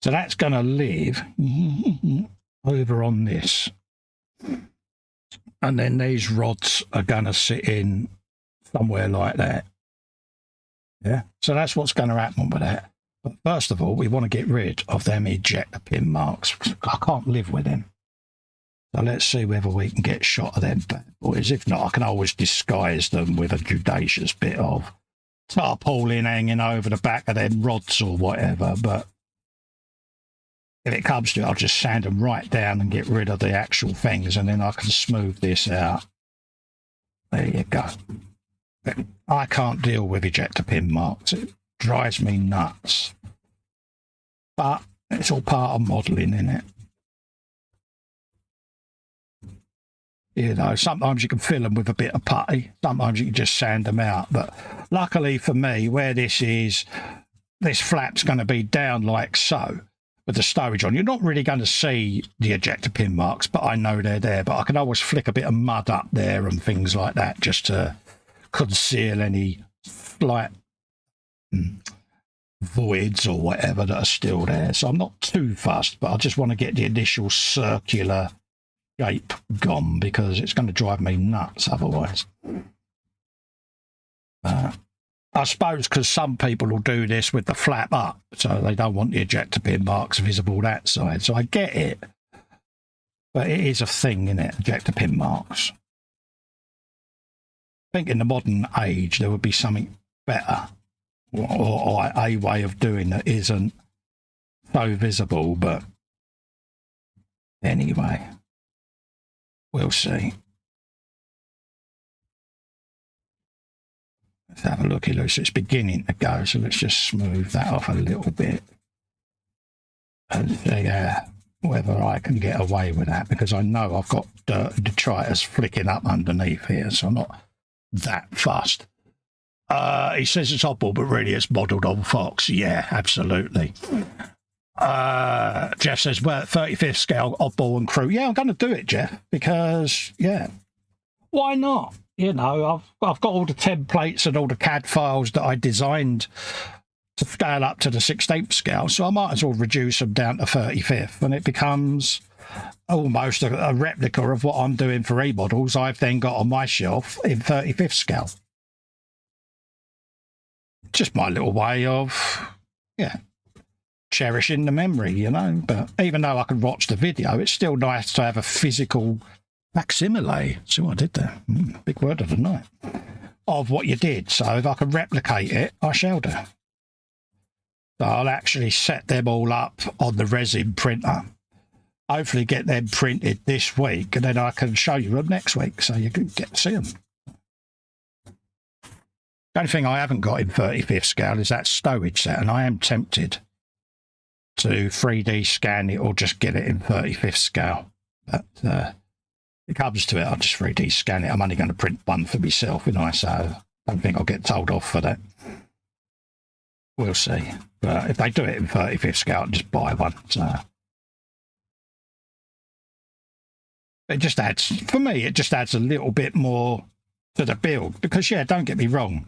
So that's going to live over on this. And then these rods are going to sit in somewhere like that. Yeah. So that's what's going to happen with that. But first of all, we want to get rid of them ejector pin marks. I can't live with them. So let's see whether we can get shot of them bad boys. If not, I can always disguise them with a judicious bit of tarpaulin hanging over the back of them rods or whatever. But if it comes to it, I'll just sand them right down and get rid of the actual things, and then I can smooth this out. There you go. But I can't deal with ejector pin marks. It drives me nuts. But it's all part of modelling, isn't it? You know, sometimes you can fill them with a bit of putty. Sometimes you can just sand them out. But luckily for me, where this is, this flap's going to be down like so with the stowage on. You're not really going to see the ejector pin marks, but I know they're there. But I can always flick a bit of mud up there and things like that just to conceal any slight voids or whatever that are still there. So I'm not too fussed, but I just want to get the initial circular shape gone because it's going to drive me nuts otherwise. I suppose because some people will do this with the flap up, so they don't want the ejector pin marks visible that side. So I get it, but it is a thing, isn't it? Ejector pin marks. I think in the modern age there would be something better, or a way of doing that isn't so visible. But anyway. We'll see. Let's have a looky, loose. It's beginning to go, so let's just smooth that off a little bit and see whether I can get away with that, because I know I've got detritus flicking up underneath here, so I'm not that fussed. He says it's oddball, but really it's modelled on Fox. Yeah, absolutely. Jeff says, well, 35th scale oddball and crew. Yeah, I'm going to do it, Jeff, because yeah, why not? You know, I've got all the templates and all the CAD files that I designed to scale up to the 16th scale, so I might as well reduce them down to 35th, and it becomes almost a replica of what I'm doing for eModels. I've then got on my shelf in 35th scale. Just my little way of, yeah, cherishing the memory, you know. But even though I can watch the video, it's still nice to have a physical facsimile. See what I did there? Big word of the night. Of what you did. So if I can replicate it, I shall do. So I'll actually set them all up on the resin printer. Hopefully get them printed this week, and then I can show you them next week, so you can get to see them. The only thing I haven't got in 35th scale is that stowage set, and I am tempted to 3D scan it or just get it in 35th scale. But if it comes to it, I'll just 3D scan it. I'm only going to print one for myself, you know, so I don't think I'll get told off for that. We'll see. But if they do it in 35th scale, I'll just buy one. So it just adds, for me, it just adds a little bit more to the build. Because, yeah, don't get me wrong,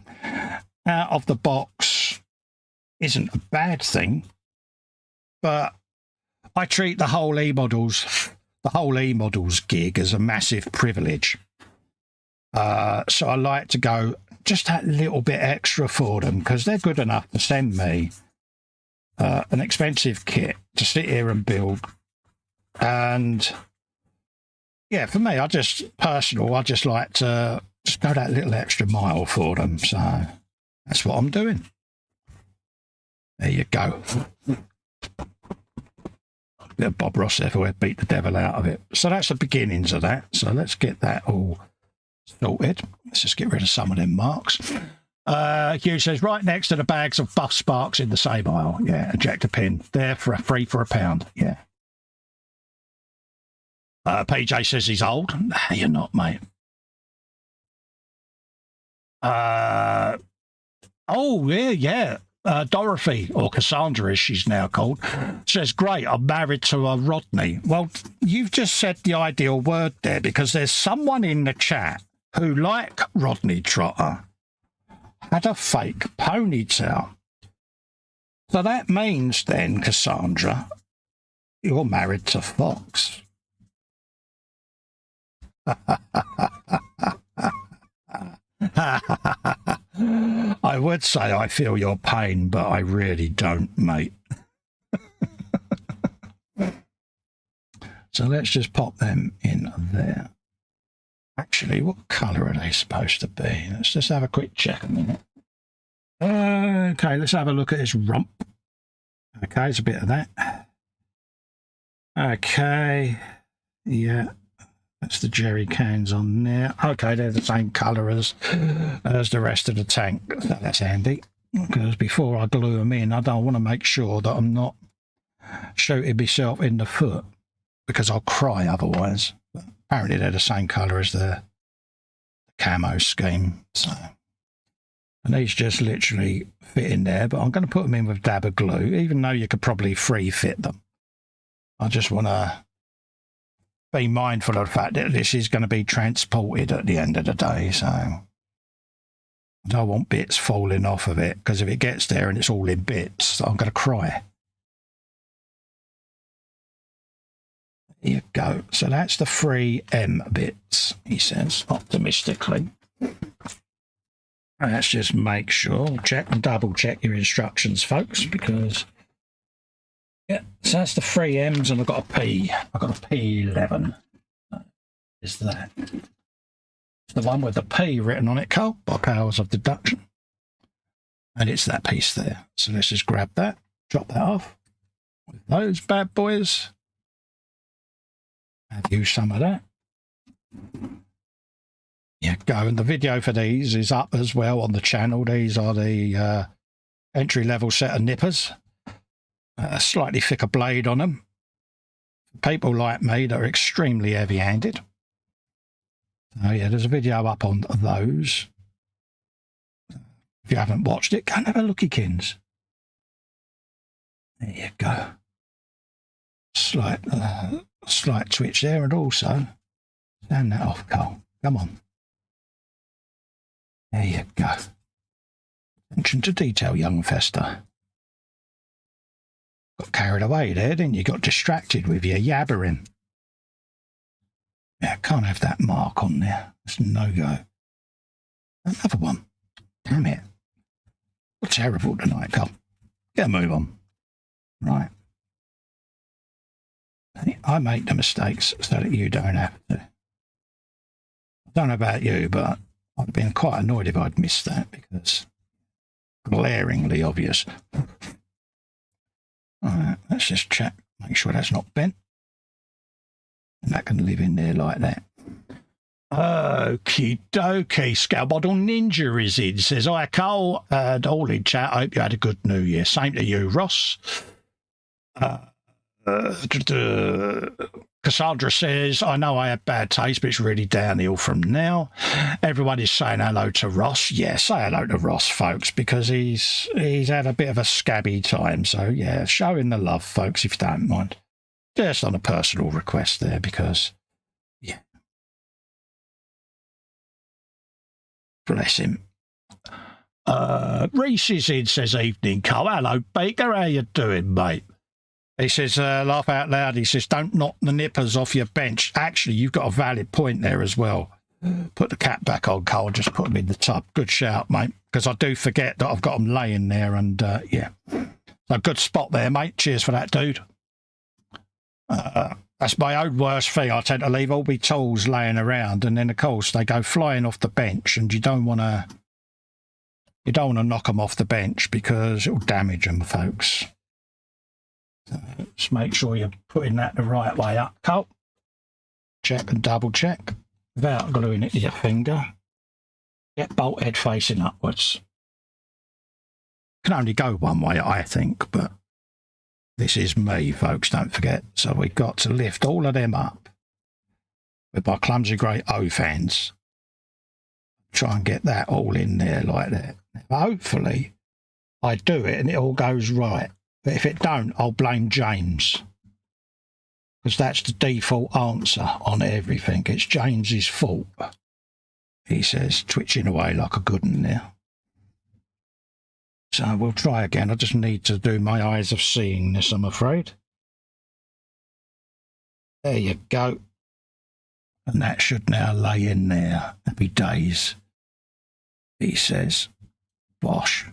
out of the box isn't a bad thing. But I treat the whole eModels gig as a massive privilege. So I like to go just that little bit extra for them because they're good enough to send me an expensive kit to sit here and build. And yeah, for me, I just like to just go that little extra mile for them. So that's what I'm doing. There you go. Bit of Bob Ross everywhere, beat the devil out of it. So that's the beginnings of that. So let's get that all sorted. Let's just get rid of some of them marks. Hugh says, right next to the bags of buff sparks in the same aisle. Yeah, ejector pin. There for free for £1. Yeah. PJ says he's old. Nah, you're not, mate. Oh, yeah. Dorothy, or Cassandra as she's now called, says, great, I'm married to a Rodney. Well, you've just said the ideal word there because there's someone in the chat who, like Rodney Trotter, had a fake ponytail. So that means then, Cassandra, you're married to Fox. I would say I feel your pain, but I really don't, mate. So let's just pop them in there. Actually, what colour are they supposed to be? Let's just have a quick check a minute. Okay, let's have a look at this rump. Okay, it's a bit of that. Okay, yeah. That's the jerry cans on there. Okay, they're the same colour as the rest of the tank. So that's handy. Because before I glue them in, I don't want to make sure that I'm not shooting myself in the foot. Because I'll cry otherwise. But apparently they're the same colour as the camo scheme. So, and these just literally fit in there. But I'm going to put them in with a dab of glue. Even though you could probably free fit them. I just want to be mindful of the fact that this is going to be transported at the end of the day, so I don't want bits falling off of it, because if it gets there and it's all in bits, I'm going to cry. There you go. So that's the 3M bits, he says, optimistically. Let's just make sure, check and double check your instructions, folks, because yeah, so that's the 3Ms, and I've got a P. I've got a P11. Is that? It's the one with the P written on it, Cole, by powers of deduction. And it's that piece there. So let's just grab that, drop that off with those bad boys. Have you some of that. Yeah, go. And the video for these is up as well on the channel. These are the entry-level set of nippers. A slightly thicker blade on them. People like me that are extremely heavy-handed. Oh yeah, there's a video up on those. If you haven't watched it, go and have a looky, kins. There you go. Slight twitch there, and also stand that off, Cole. Come on. There you go. Attention to detail, young Festa. Got carried away there, didn't you? Got distracted with your yabbering. Yeah, can't have that mark on there. It's no go. Another one. Damn it. You're terrible tonight, Cole. Get a move on. Right. I make the mistakes so that you don't have to. I don't know about you, but I'd have been quite annoyed if I'd missed that, because glaringly obvious. Alright, let's just check, make sure that's not bent. And that can live in there like that. Okie dokie. Scale Model Ninja is in. Says, hi, Cole, and all in chat. I hope you had a good New Year. Same to you, Ross. Cassandra says, I know I had bad taste, but it's really downhill from now. Everyone is saying hello to Ross. Yeah, say hello to Ross, folks, because he's had a bit of a scabby time. So, yeah, show him the love, folks, if you don't mind. Just on a personal request there, because, yeah. Bless him. Reese is in, says, evening, Cole. Hello, Baker. How you doing, mate? He says, laugh out loud. He says, don't knock the nippers off your bench. Actually, you've got a valid point there as well. Put the cat back on, Cole. Just put them in the tub. Good shout, mate. Because I do forget that I've got them laying there. And, yeah. So good spot there, mate. Cheers for that, dude. That's my own worst thing. I tend to leave all my tools laying around. And then, of course, they go flying off the bench. And you don't want to... You don't want to knock them off the bench because it'll damage them, folks. So just make sure you're putting that the right way up, Cole. Check and double check without gluing it to your finger. Get bolt head facing upwards. Can only go one way, I think, but this is me, folks, don't forget. So we've got to lift all of them up with my clumsy grey oaf hands. Try and get that all in there like that. Hopefully I do it and it all goes right. But if it don't, I'll blame James. Because that's the default answer on everything. It's James's fault. He says, twitching away like a good one there. So we'll try again. I just need to do my eyes of seeing this, I'm afraid. There you go. And that should now lay in there. Happy days. He says, bosh.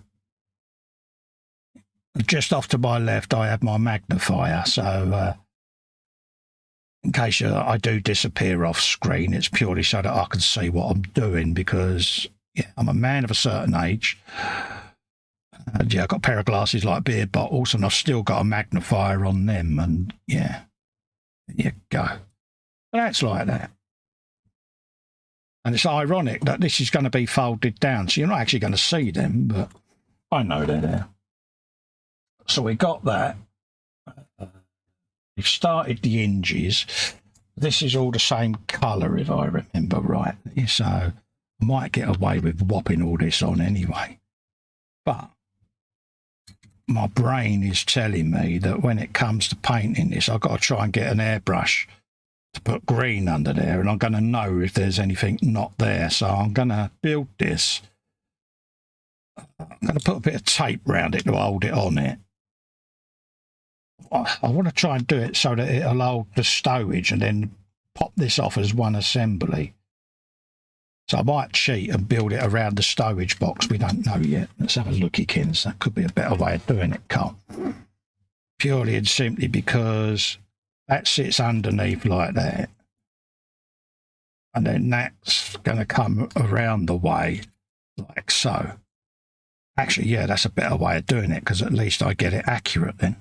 Just off to my left, I have my magnifier. So in case I do disappear off screen, it's purely so that I can see what I'm doing because, yeah, I'm a man of a certain age. And, yeah, I've got a pair of glasses like beer bottles and I've still got a magnifier on them. And, yeah, there you go. That's like that. And it's ironic that this is going to be folded down, so you're not actually going to see them, but I know they're there. So we got that. We've started the hinges. This is all the same colour, if I remember rightly, so I might get away with whopping all this on anyway. But my brain is telling me that when it comes to painting this, I've got to try and get an airbrush to put green under there, and I'm going to know if there's anything not there. So I'm going to build this. I'm going to put a bit of tape around it to hold it on it. I want to try and do it so that it'll hold the stowage and then pop this off as one assembly. So I might cheat and build it around the stowage box. We don't know yet. Let's have a looky, Kins. That could be a better way of doing it, Carl. Purely and simply because that sits underneath like that. And then that's going to come around the way like so. Actually, yeah, that's a better way of doing it because at least I get it accurate then.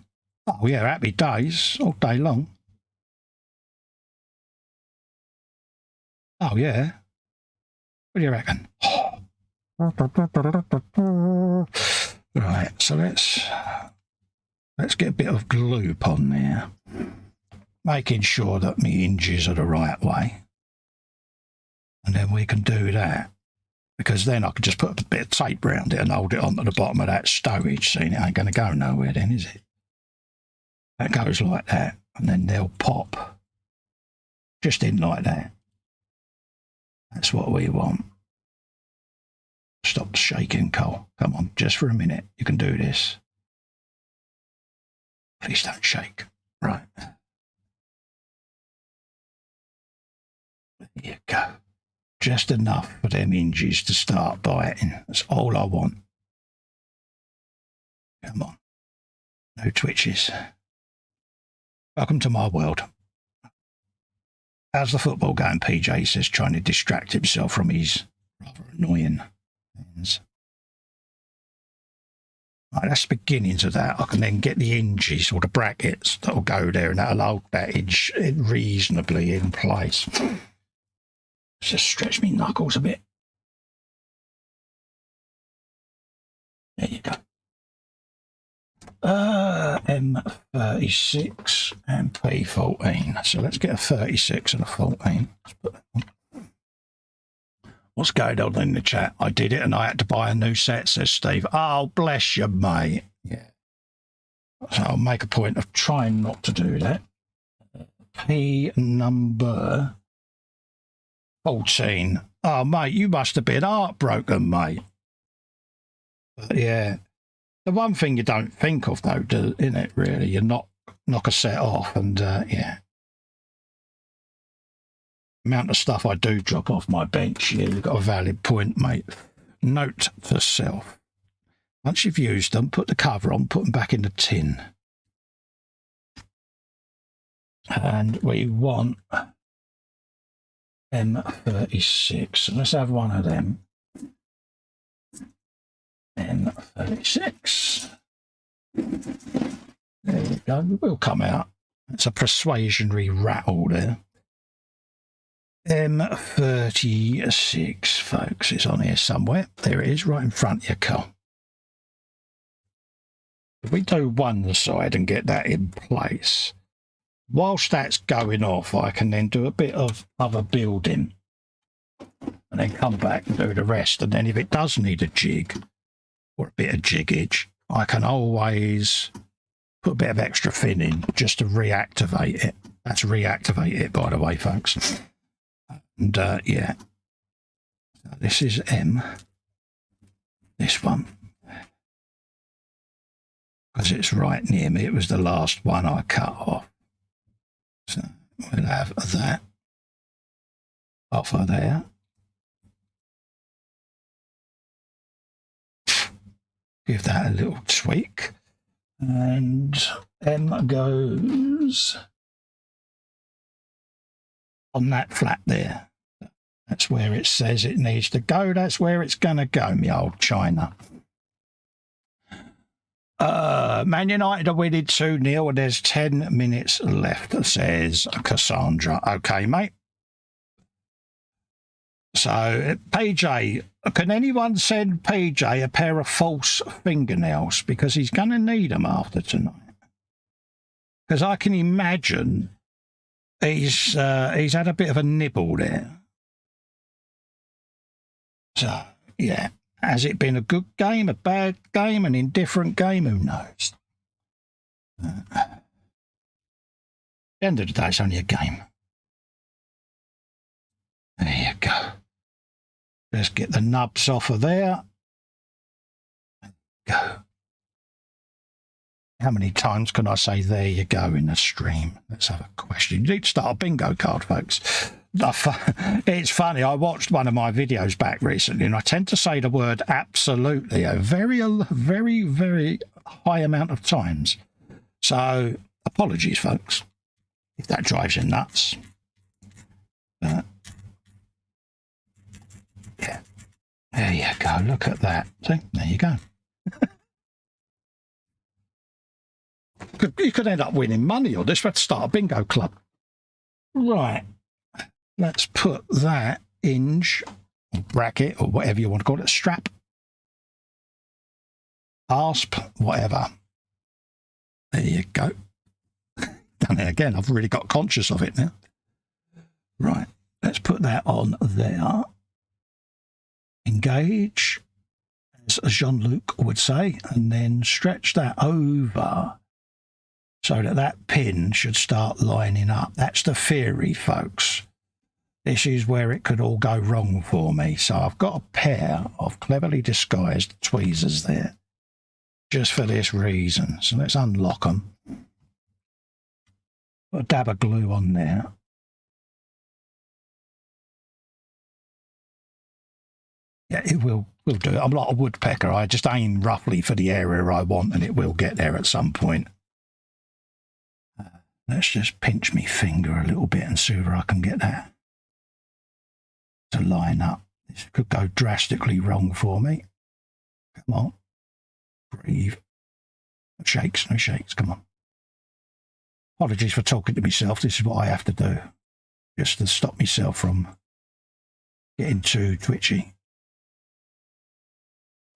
Oh, yeah, happy days all day long. Oh, yeah. What do you reckon? Right, so let's get a bit of glue on there. Making sure that my hinges are the right way. And then we can do that. Because then I can just put a bit of tape around it and hold it onto the bottom of that stowage. See, it ain't going to go nowhere then, is it? That goes like that. And then they'll pop. Just in like that. That's what we want. Stop shaking, Cole. Come on, just for a minute. You can do this. Please don't shake. Right. There you go. Just enough for them hinges to start biting. That's all I want. Come on. No twitches. Welcome to my world. How's the football going, PJ? Says, trying to distract himself from his rather annoying things. Right, that's the beginnings of that. I can then get the hinges or the brackets that'll go there and that'll hold that hinge reasonably in place. Just stretch me knuckles a bit. There you go. M36 and P14. So let's get a 36 and a 14. Let's put that on. What's going on in the chat? I did it and I had to buy a new set, says Steve. Oh, bless you, mate. Yeah. So I'll make a point of trying not to do that. P number 14. Oh, mate, you must have been heartbroken, mate. But yeah. The one thing you don't think of, though, isn't it, really? You're not knock a set off, and yeah. Amount of stuff I do drop off my bench. Yeah, you've got a valid point, mate. Note to self. Once you've used them, put the cover on, put them back in the tin. And we want M36. So let's have one of them. M36. There you go. It will come out. It's a persuasionary rattle there. M36, folks. It's on here somewhere. There it is, right in front of you, Carl. If we do one side and get that in place, whilst that's going off, I can then do a bit of other building and then come back and do the rest. And then if it does need a jig or a bit of jiggage, I can always put a bit of extra fin in just to reactivate it. That's reactivate it, by the way, folks. And yeah, this is M, this one, because it's right near me. It was the last one I cut off. So we'll have that off of there. Give that a little tweak. And M goes on that flat there. That's where it says it needs to go. That's where it's going to go, me old China. Man United are winning 2-0 and there's 10 minutes left, says Cassandra. Okay, mate. So, PJ, can anyone send PJ a pair of false fingernails? Because he's going to need them after tonight. Because I can imagine he's had a bit of a nibble there. So, yeah. Has it been a good game, a bad game, an indifferent game? Who knows? At the end of the day, it's only a game. There you go. Let's get the nubs off of there. Go. How many times can I say there you go in the stream? Let's have a question. You need to start a bingo card, folks. It's funny, I watched one of my videos back recently and I tend to say the word absolutely a very, very high amount of times. So, apologies, folks, if that drives you nuts. Yeah, there you go, look at that. See, there you go. You could end up winning money on this. Let's start a bingo club. Right. Let's put that hinge, or bracket, or whatever you want to call it, strap, asp, whatever. There you go. Done it again. I've really got conscious of it now. Right. Let's put that on there. Engage, as Jean-Luc would say, and then stretch that over so that that pin should start lining up. That's the theory, folks. This is where it could all go wrong for me. So I've got a pair of cleverly disguised tweezers there just for this reason. So let's unlock them. Put a dab of glue on there. Yeah, it will do it. I'm like a woodpecker. I just aim roughly for the area I want and it will get there at some point. Let's just pinch my finger a little bit and see where I can get that to line up. This could go drastically wrong for me. Come on. Breathe. No shakes, no shakes. Come on. Apologies for talking to myself. This is what I have to do just to stop myself from getting too twitchy.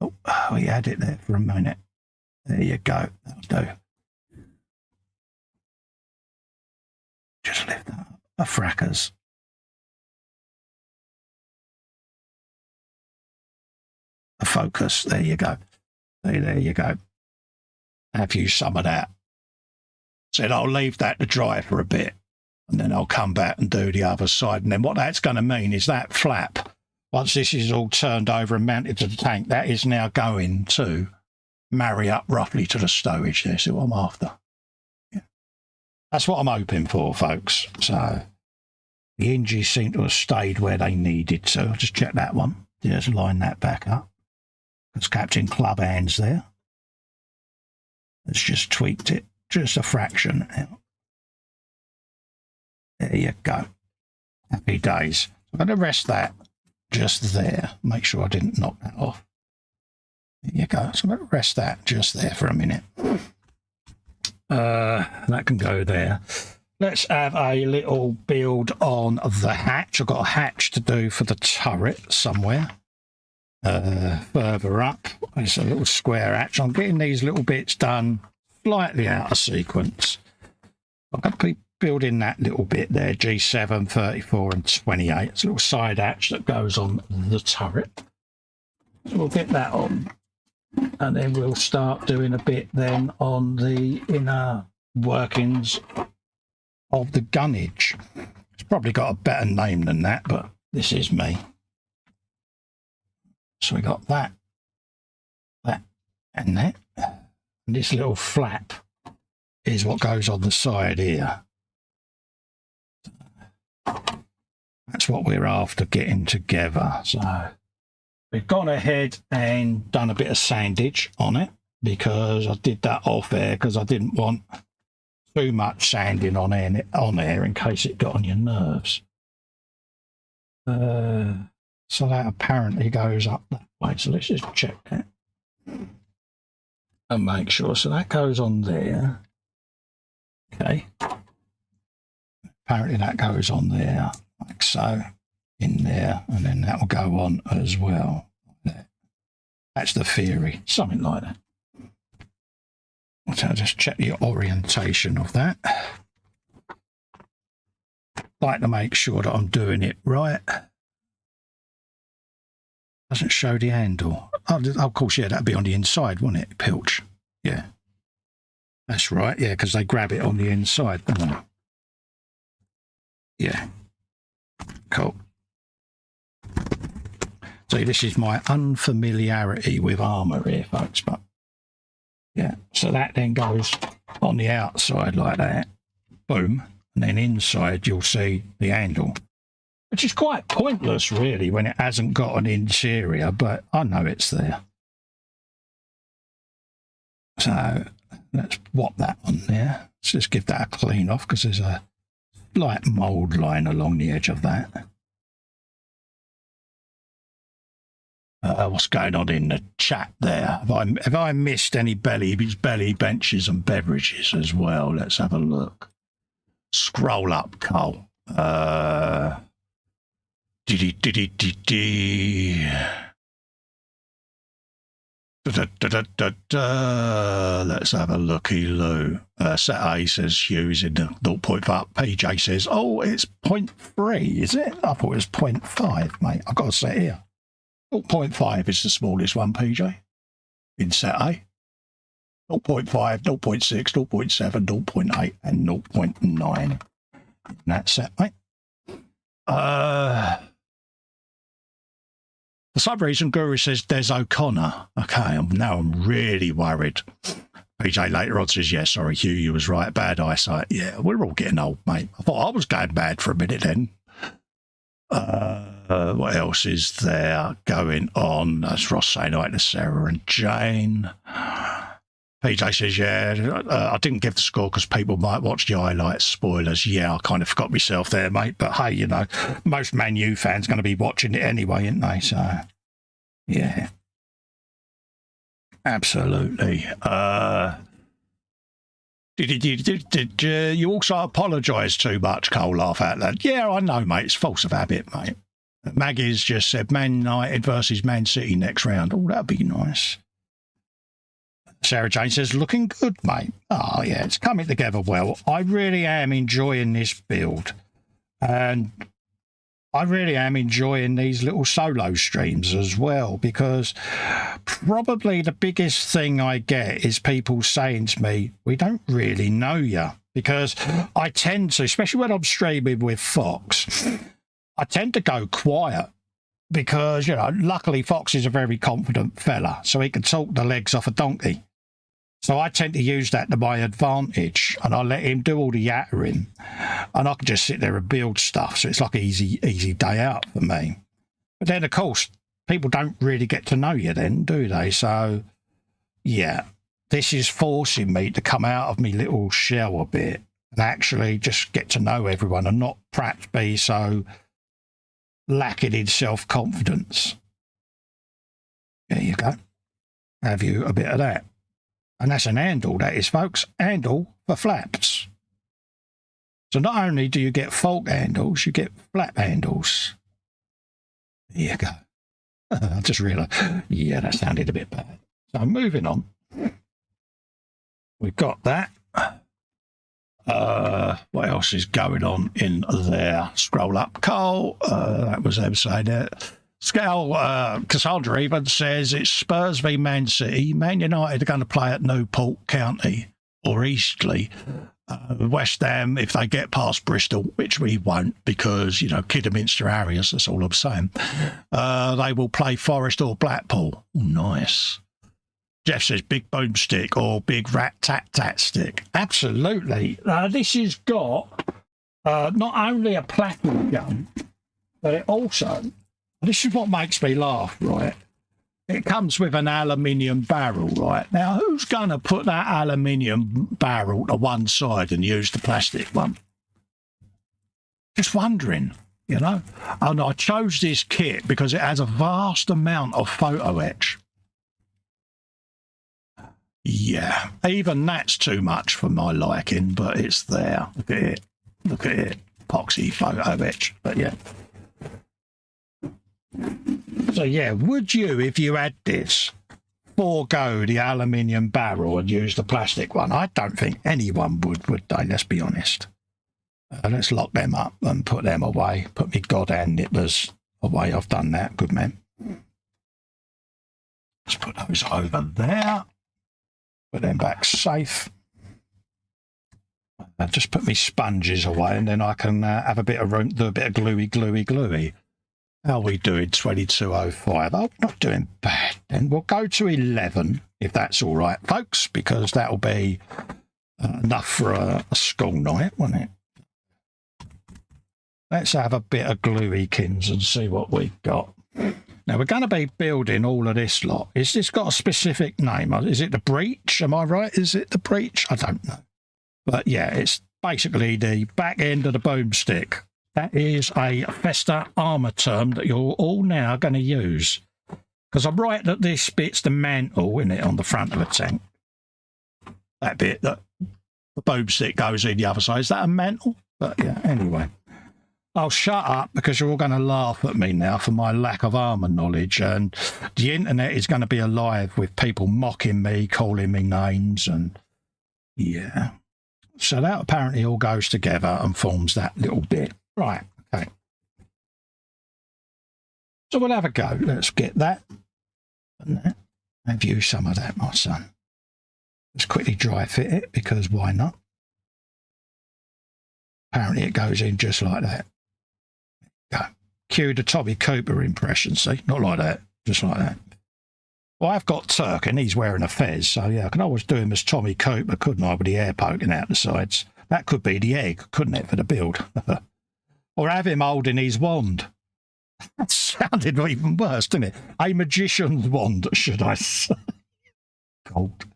Oh, we had it there for a minute. There you go. That'll do. Just lift that up. A frackers. A focus. There you go. There you go. Have you some of that. Said I'll leave that to dry for a bit and then I'll come back and do the other side. And then what that's going to mean is that flap, once this is all turned over and mounted to the tank, that is now going to marry up roughly to the stowage there. See what I'm after? Yeah. That's what I'm hoping for, folks. So the hinges seem to have stayed where they needed to. I'll just check that one. Just line that back up. That's Captain Club Hands there. Let's just tweaked it just a fraction. There you go. Happy days. I'm going to rest that just there. Make sure I didn't knock that off. There you go. So I'm going to rest that just there for a minute. That can go there. Let's have a little build on the hatch. I've got a hatch to do for the turret somewhere. Further up, it's a little square hatch. I'm getting these little bits done slightly out of sequence. I'm going to be building that little bit there, G7, 34 and 28. It's a little side hatch that goes on the turret. So we'll get that on. And then we'll start doing a bit then on the inner workings of the gunnage. It's probably got a better name than that, but this is me. So we got that, that, and that. And this little flap is what goes on the side here. That's what we're after getting together. So we've gone ahead and done a bit of sandage on it because I did that off air because I didn't want too much sanding on air in case it got on your nerves. So that apparently goes up that way. So let's just check that and make sure. So that goes on there. Okay. Apparently that goes on there like so, in there, and then that will go on as well. That's the theory, something like that. So I'll just check the orientation of that. Like to make sure that I'm doing it right. Doesn't show the handle. Oh, of course, yeah, that'd be on the inside, wouldn't it? Pilch. Yeah. That's right, yeah, because they grab it on the inside, don't they? Yeah. Cool. See, this is my unfamiliarity with armour here, folks, but yeah. So that then goes on the outside like that. Boom. And then inside you'll see the handle. Which is quite pointless, really, when it hasn't got an interior, but I know it's there. So let's whop that on there. Let's just give that a clean off because there's a slight mould line along the edge of that. What's going on in the chat there? Have I missed any belly benches and beverages as well? Let's have a look. Scroll up, Cole. Let's have a looky-loo. Set A says Hughes in the 0.5. PJ says, oh, it's 0.3, is it? I thought it was 0.5, mate. I've got to set here. 0.5 is the smallest one, PJ, in set A. 0.5, 0.6, 0.7, 0.8, and 0.9. That's set, mate. For some reason, Guru says Des O'Connor. Okay, now I'm really worried. PJ later on says, yeah, sorry, Hugh, you was right. Bad eyesight. Yeah, we're all getting old, mate. I thought I was going bad for a minute then. What else is there going on? That's Ross saying hi to Sarah and Jane. PJ says, yeah, I didn't give the score because people might watch the highlights. Spoilers. Yeah, I kind of forgot myself there, mate. But hey, you know, most Man U fans going to be watching it anyway, aren't they? So, yeah. Absolutely. Did you also apologise too much, Cole? Laugh out loud. Yeah, I know, mate. It's force of habit, mate. Maggie's just said Man United versus Man City next round. Oh, that'd be nice. Sarah Jane says, looking good, mate. Oh, yeah, it's coming together well. I really am enjoying this build. And I really am enjoying these little solo streams as well, because probably the biggest thing I get is people saying to me, we don't really know you. Because I tend to, especially when I'm streaming with Fox, I tend to go quiet. Because, you know, luckily Fox is a very confident fella, so he can talk the legs off a donkey. So I tend to use that to my advantage, and I let him do all the yattering, and I can just sit there and build stuff. So it's like an easy day out for me. But then, of course, people don't really get to know you then, do they? So, yeah, this is forcing me to come out of my little shell a bit and actually just get to know everyone and not perhaps be so lacking in self-confidence. There you go. Have you a bit of that. And that's an handle, that is, folks. Handle for flaps. So not only do you get fork handles, you get flap handles. There you go. I just realised, yeah, that sounded a bit bad. So moving on. We've got that. What else is going on in there? Scroll up, Cole. That was them saying that. Scale, Cassandra even says it's Spurs v Man City. Man United are going to play at Newport County or Eastleigh. West Ham, if they get past Bristol, which we won't because, you know, Kidderminster areas, that's all I'm saying, they will play Forest or Blackpool. Oh, nice. Jeff says big boomstick or big rat-tat-tat stick. Absolutely. This has got not only a platinum gun, but it also... This is what makes me laugh, right? It comes with an aluminium barrel, right? Now, who's going to put that aluminium barrel to one side and use the plastic one? Just wondering, you know? And I chose this kit because it has a vast amount of photo etch. Yeah, even that's too much for my liking, but it's there. Look at it. Look at it. Epoxy photo etch. But yeah. So yeah, would you, if you had this, forego the aluminium barrel and use the plastic one? I don't think anyone would they? Let's be honest. Let's lock them up and put them away. Put me god-hand nippers away. I've done that. Good man. Let's put those over there. Put them back safe. Just put me sponges away and then I can have a bit of room, do a bit of gluey. How are we doing? 2205. Oh, not doing bad then. We'll go to 11 if that's all right, folks, because that'll be enough for a school night, won't it? Let's have a bit of glueykins and see what we've got. Now, we're going to be building all of this lot. Is this got a specific name? Is it the breach? Am I right? Is it the breach? I don't know. But yeah, it's basically the back end of the boomstick. That is a Festa armour term that you're all now going to use. Because I'm right that this bit's the mantle, isn't it, on the front of a tank. That bit that the boomstick goes in the other side. Is that a mantle? But yeah, anyway. I'll shut up because you're all going to laugh at me now for my lack of armour knowledge. And the internet is going to be alive with people mocking me, calling me names, and yeah. So that apparently all goes together and forms that little bit. Right, okay. So we'll have a go. Let's get that and that. Have you some of that, my son. Let's quickly dry fit it because why not? Apparently it goes in just like that. Go. Cue the Tommy Cooper impression, see? Not like that, just like that. Well, I've got Turk and he's wearing a fez, so yeah, I can always do him as Tommy Cooper, couldn't I, with the hair poking out the sides? That could be the egg, couldn't it, for the build? Or have him holding his wand. That sounded even worse, didn't it? A magician's wand, should I say. Cold.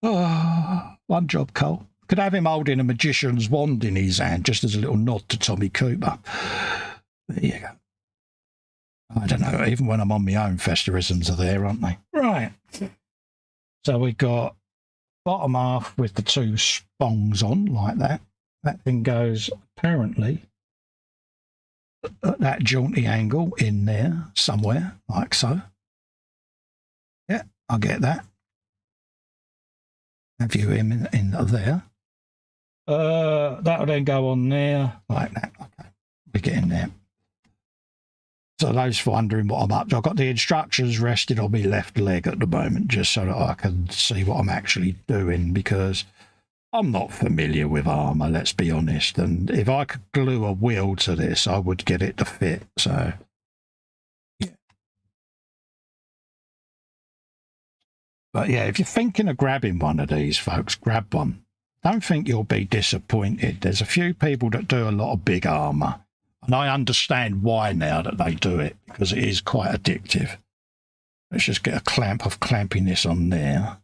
Oh, one job, Cole. Could have him holding a magician's wand in his hand, just as a little nod to Tommy Cooper. There you go. I don't know, even when I'm on my own, festerisms are there, aren't they? Right. So we got bottom half with the two spongs on, like that. That thing goes, apparently, at that jaunty angle in there, somewhere, like so. Yeah, I get that. Have you him in there? That'll then go on there, like that. Okay, we get in there. So those for wondering what I'm up to, I've got the instructions rested on my left leg at the moment, just so that I can see what I'm actually doing, because I'm not familiar with armour, let's be honest. And if I could glue a wheel to this, I would get it to fit. So, yeah. But yeah, if you're thinking of grabbing one of these, folks, grab one. Don't think you'll be disappointed. There's a few people that do a lot of big armour. And I understand why now that they do it, because it is quite addictive. Let's just get a clamp of clamping this on there,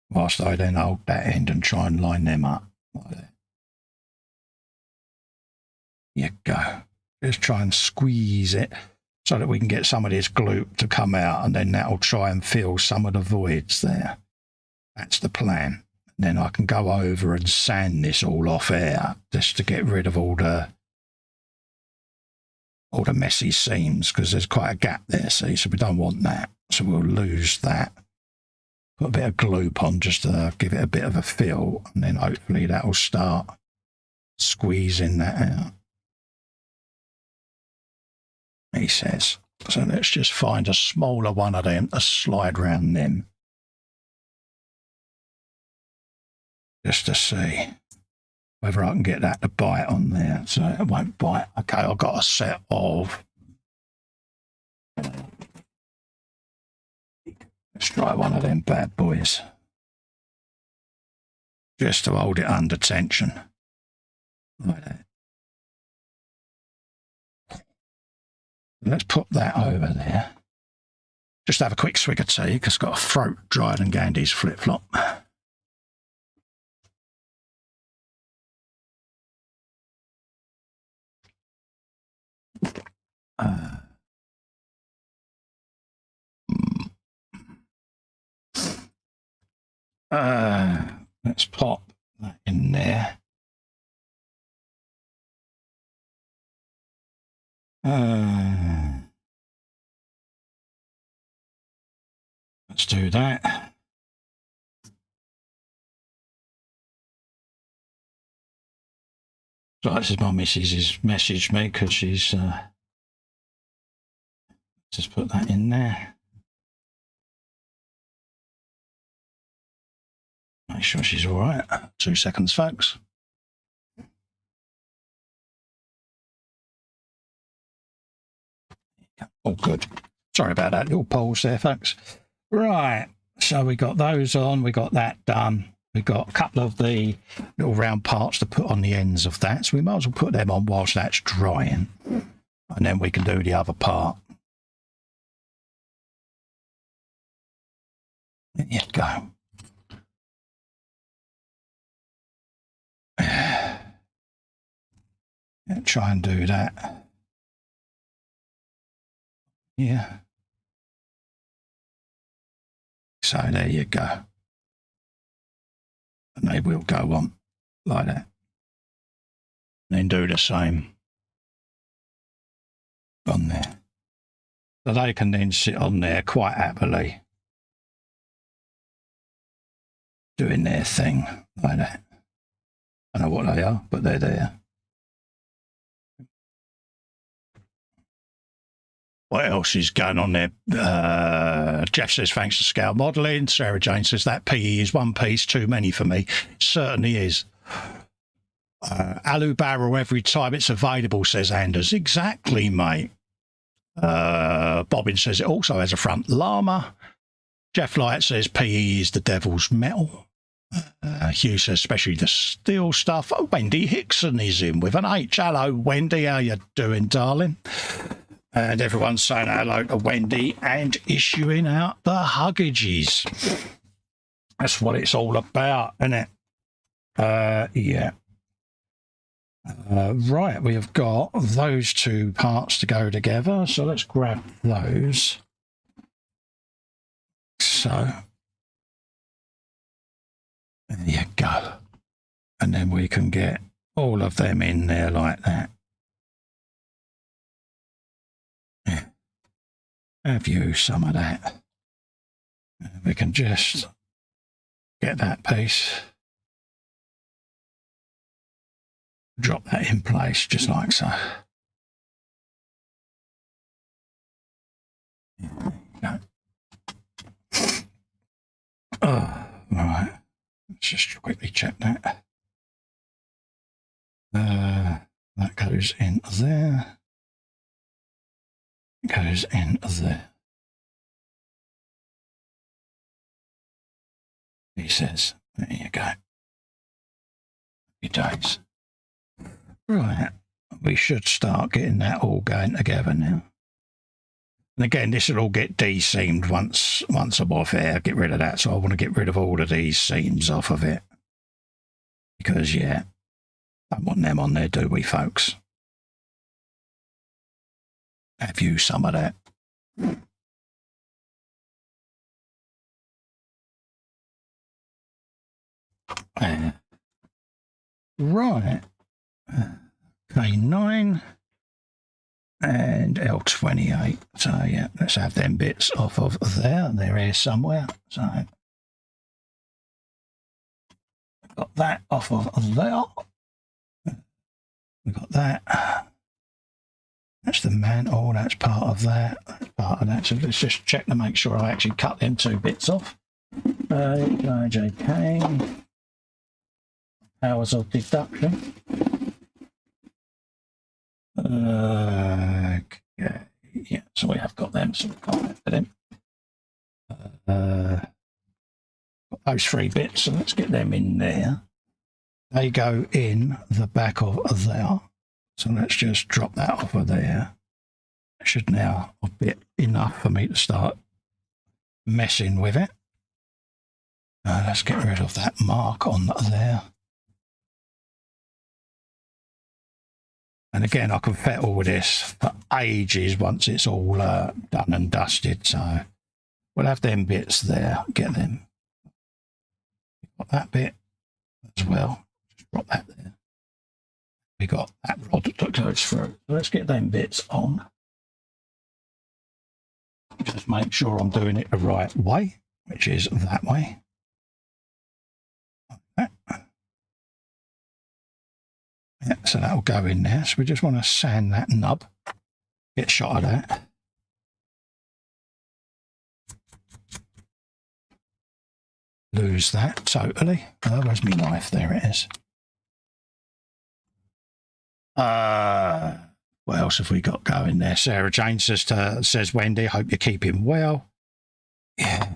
whilst I then hold that end and try and line them up. Like that. There you go. Just try and squeeze it so that we can get some of this glue to come out, and then that'll try and fill some of the voids there. That's the plan. And then I can go over and sand this all off out just to get rid of all the messy seams, because there's quite a gap there, see, so we don't want that. So we'll lose that. Put a bit of glue on just to give it a bit of a fill, and then hopefully that'll start squeezing that out. He says. So let's just find a smaller one of them to slide round them. Just to see whether I can get that to bite on there. So it won't bite. Okay, I've got a set of... Let's try one of them bad boys. Just to hold it under tension. Like that. Let's put that over there. Just have a quick swig of tea, because I've got a throat drier than Gandhi's flip-flop. Let's pop that in there. Let's do that. So this is my missus has messaged me because she's just put that in there. Make sure she's all right. 2 seconds, folks. All good. Sorry about that little pause there, folks. Right, so we got those on, we got that done. We got a couple of the little round parts to put on the ends of that, so we might as well put them on whilst that's drying, and then we can do the other part. There you go. Try and do that. Yeah. So there you go. And they will go on like that. And then do the same on there. So they can then sit on there quite happily, doing their thing like that. I don't know what they are, but they're there. What else is going on there? Jeff says, thanks to Scale Modelling. Sarah Jane says, that PE is one piece too many for me. It certainly is. Alu barrel every time it's available, says Anders. Exactly, mate. Bobbin says it also has a front llama. Jeff Light says PE is the devil's metal. Hugh says, especially the steel stuff. Oh, Wendy Hickson is in with an H. Hello, Wendy. How you doing, darling? And everyone's saying hello to Wendy and issuing out the huggages. That's what it's all about, isn't it? Yeah. Right, we have got those two parts to go together. So let's grab those. So, there you go. And then we can get all of them in there like that. Yeah. Have you some of that? We can just get that piece. Drop that in place just like so. No. Oh, right. Let's just quickly check that. That goes in there. Goes in there. he says. There you go. Happy days. Right, we should start getting that all going together now. And again, this will all get de-seamed once I'm off air. Get rid of that. So I want to get rid of all of these seams off of it. Because, yeah, don't want them on there, do we, folks? Have you some of that? Right. K9 and L28. So, yeah, let's have them bits off of there. They're here somewhere. So, got that off of there. We got that. That's the mantle. That's part of that. That's part of that. So let's just check to make sure I actually cut them two bits off. JK. Powers of deduction. Okay. Yeah, so we have got them. So we can't for them. Got those three bits. So let's get them in there. They go in the back of there. So let's just drop that off of there. It should now be enough for me to start messing with it. Let's get rid of that mark on there. And again, I can fettle with this for ages once it's all done and dusted. So we'll have them bits there. Get them. Got that bit as well. Just drop that there. We got that rod that goes through. So let's get them bits on. Just make sure I'm doing it the right way, which is that way. Like that. Yeah, so that'll go in there. So we just want to sand that nub. Get a shot of that. Lose that totally. Oh, where's my knife? There it is. What else have we got going there? Sarah Jane says Wendy, hope you're keeping well. Yeah,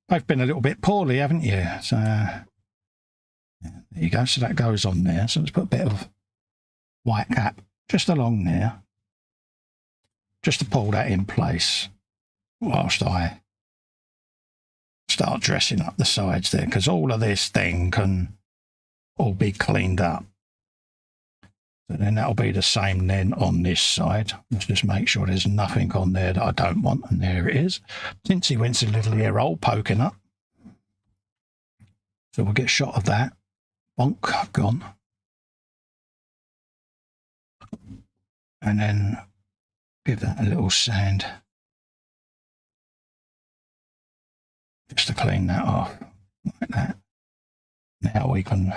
both been a little bit poorly, haven't you? So yeah, there you go. So that goes on there. So let's put a bit of white cap just along there, just to pull that in place whilst I start dressing up the sides there, because all of this thing can all be cleaned up. So then that'll be the same then on this side. Let's just make sure there's nothing on there that I don't want. And there it is. Tinsy wincy little ear hole poking up. So we'll get a shot of that. Bonk, gone. And then give that a little sand. Just to clean that off. Like that. Now we can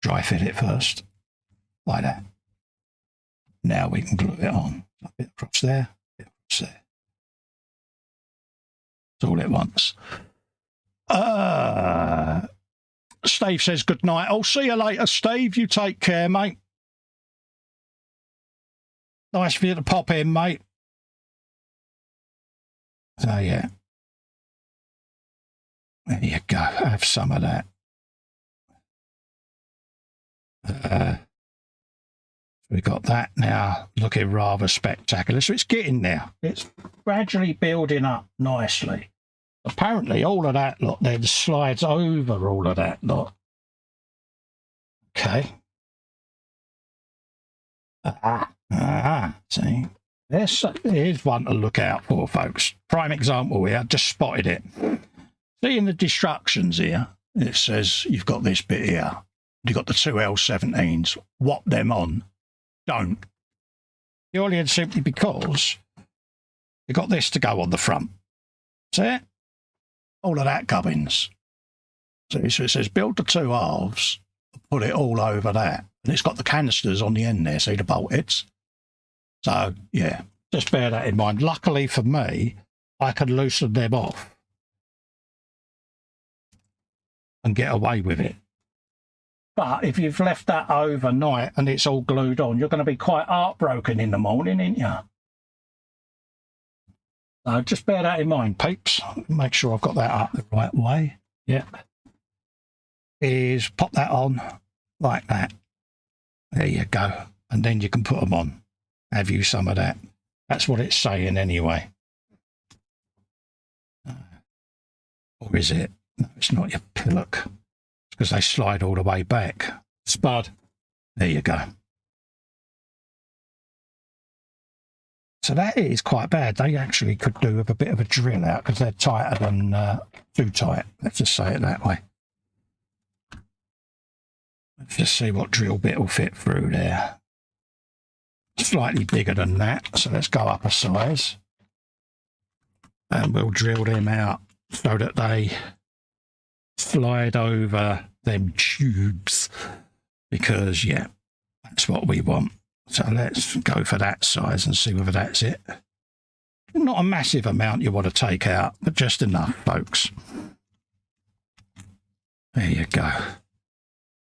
dry fit it first. Like that. Now we can glue it on. A bit across there, a bit across there. It's all at once. Steve says good night. I'll see you later, Steve. You take care, mate. Nice for you to pop in, mate. So, yeah. There you go. Have some of that. We got that now looking rather spectacular. So it's getting there. It's gradually building up nicely. Apparently all of that lot then slides over all of that lot. Okay. See? Here's one to look out for, folks. Prime example here. Just spotted it. See in the destructions here, it says you've got this bit here. You've got the two L17s. Whop them on. Don't. Purely and simply because you got this to go on the front. See it? All of that gubbins. See, so it says build the two halves, put it all over that. And it's got the canisters on the end there, see the bolt heads? So, yeah, just bear that in mind. Luckily for me, I can loosen them off and get away with it. But if you've left that overnight and it's all glued on, you're going to be quite heartbroken in the morning, ain't you? So just bear that in mind, peeps. Make sure I've got that up the right way. Yeah. Is pop that on like that. There you go. And then you can put them on. Have you some of that? That's what it's saying anyway. Or is it? No, it's not, your pillock. It's because they slide all the way back. Spud. There you go. So that is quite bad. They actually could do with a bit of a drill out because they're tighter than too tight. Let's just say it that way. Let's just see what drill bit will fit through there. Slightly bigger than that, so let's go up a size. And we'll drill them out so that they slide over them tubes. Because, yeah, that's what we want. So let's go for that size and see whether that's it. Not a massive amount you want to take out, but just enough, folks. There you go.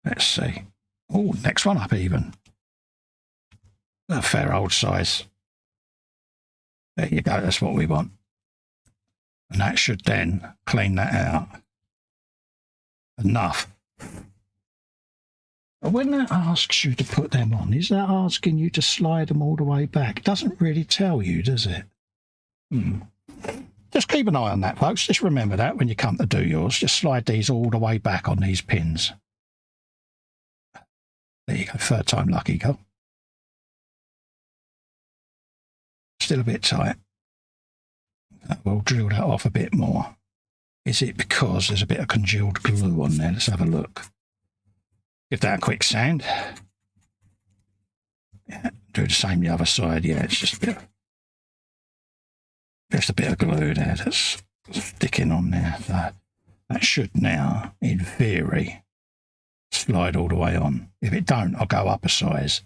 Let's see. Oh, next one up even. A fair old size. There you go, that's what we want. And that should then clean that out. Enough. But when that asks you to put them on, is that asking you to slide them all the way back? It doesn't really tell you, does it? Just keep an eye on that, folks. Just remember that when you come to do yours. Just slide these all the way back on these pins. There you go, third time lucky, go. Still a bit tight. We'll drill that off a bit more. Is it because there's a bit of congealed glue on there? Let's have a look. Give that a quick sand. Yeah, do the same the other side. Yeah, it's just a bit of glue there that's sticking on there. So that should now, in theory, slide all the way on. If it don't, I'll go up a size.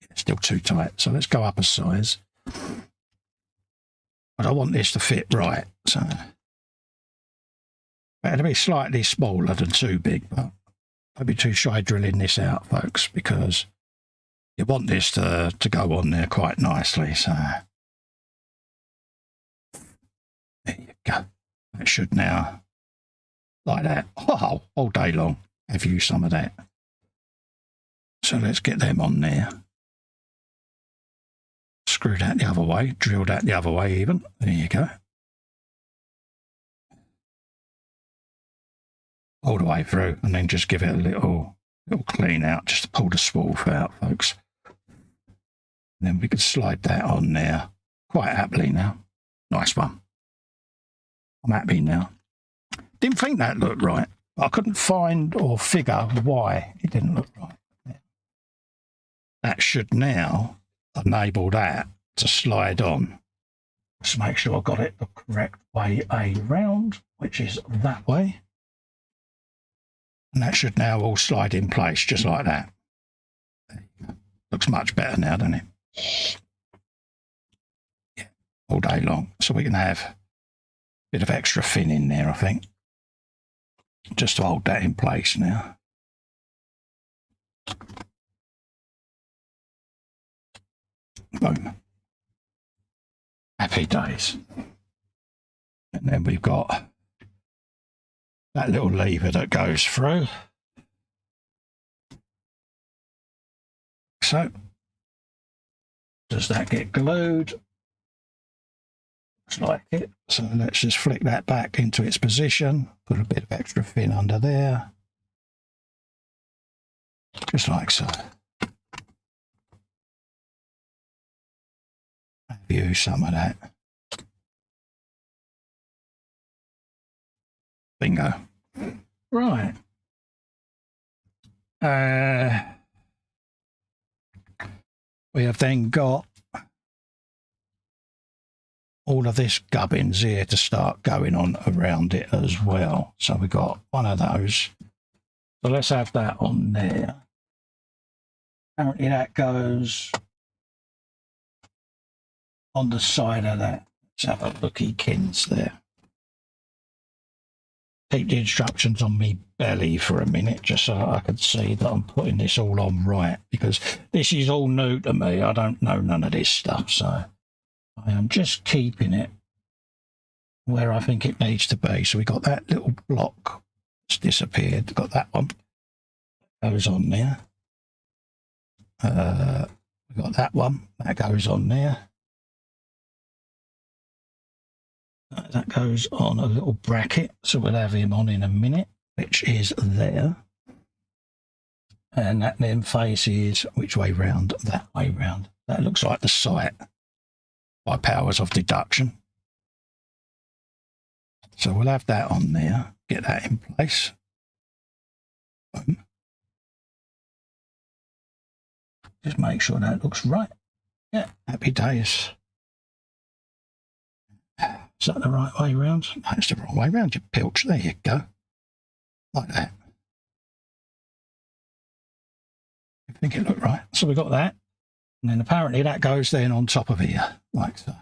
It's still too tight, so let's go up a size. But I want this to fit right, so better to be slightly smaller than too big, but don't be too shy drilling this out, folks, because you want this to go on there quite nicely. So there you go. It should now, like that, all day long, have you some of that. So let's get them on there. Screw that the other way, drill that the other way even. There you go. All the way through, and then just give it a little clean out just to pull the swarf out, folks. And then we could slide that on there quite happily now. Nice one. I'm happy now. Didn't think that looked right. I couldn't find or figure why it didn't look right. That should now enable that to slide on. Just make sure I got it the correct way around, which is that way. And that should now all slide in place just like that. There you go. Looks much better now, doesn't it? Yeah, all day long. So we can have a bit of extra fin in there, I think. Just to hold that in place now. Boom. Happy days. And then we've got that little lever that goes through. So, does that get glued? Looks like it. So let's just flick that back into its position. Put a bit of extra fin under there. Just like so. View some of that. Bingo. Right. We have then got all of this gubbins here to start going on around it as well. So we've got one of those. So let's have that on there. Apparently that goes on the side of that. Let's have a looky kins there. Keep the instructions on me belly for a minute just so I can see that I'm putting this all on right, because this is all new to me. I don't know none of this stuff, so I am just keeping it where I think it needs to be. So we got that little block It's disappeared. Got that one. Goes on there. We got that one. That goes on there. That goes on a little bracket, so we'll have him on in a minute, which is there. And that then faces which way round? That way round. That looks like the site by powers of deduction. So we'll have that on there, get that in place. Boom. Just make sure that looks right. Yeah, happy days. Is that the right way round? No, it's the wrong way round, you pilch. There you go. Like that. I think it looked right. So we got that. And then apparently that goes then on top of here, like so.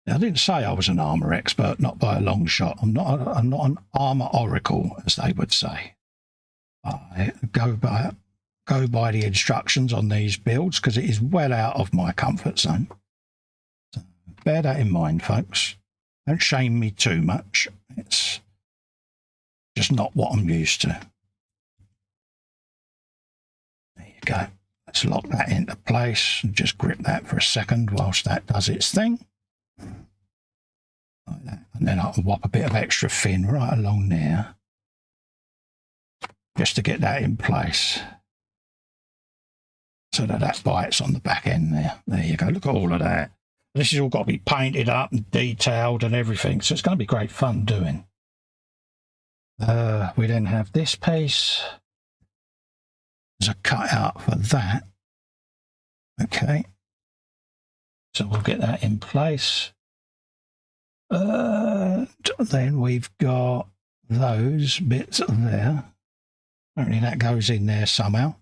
Now, I didn't say I was an armour expert, not by a long shot. I'm not an armour oracle, as they would say. I go by the instructions on these builds because it is well out of my comfort zone. So bear that in mind, folks. Don't shame me too much. It's just not what I'm used to. There you go. Let's lock that into place and just grip that for a second whilst that does its thing. Like that. And then I can whop a bit of extra fin right along there just to get that in place so that that bites on the back end there. There you go. Look at all of that. This has all got to be painted up and detailed and everything, so it's going to be great fun doing. We then have this piece. There's a cutout for that. Okay. So we'll get that in place. Then we've got those bits there. Apparently that goes in there somehow.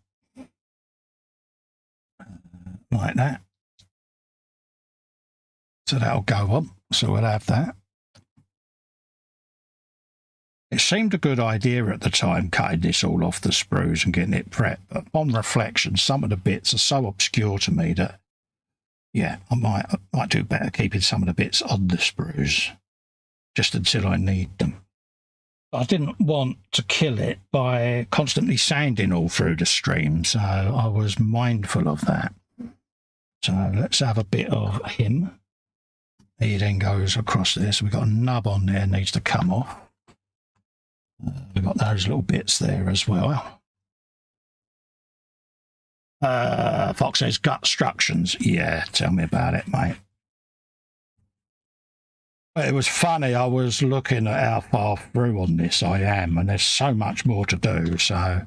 Like that. So that'll go on. So we'll have that. It seemed a good idea at the time, cutting this all off the sprues and getting it prepped. But on reflection, some of the bits are so obscure to me that, yeah, I might do better keeping some of the bits on the sprues just until I need them. I didn't want to kill it by constantly sanding all through the stream, so I was mindful of that. So let's have a bit of him. He then goes across there. So we've got a nub on there, needs to come off. We've got those little bits there as well. Fox says gut structions. Yeah, tell me about it, mate. It was funny. I was looking at how far through on this I am, and there's so much more to do. So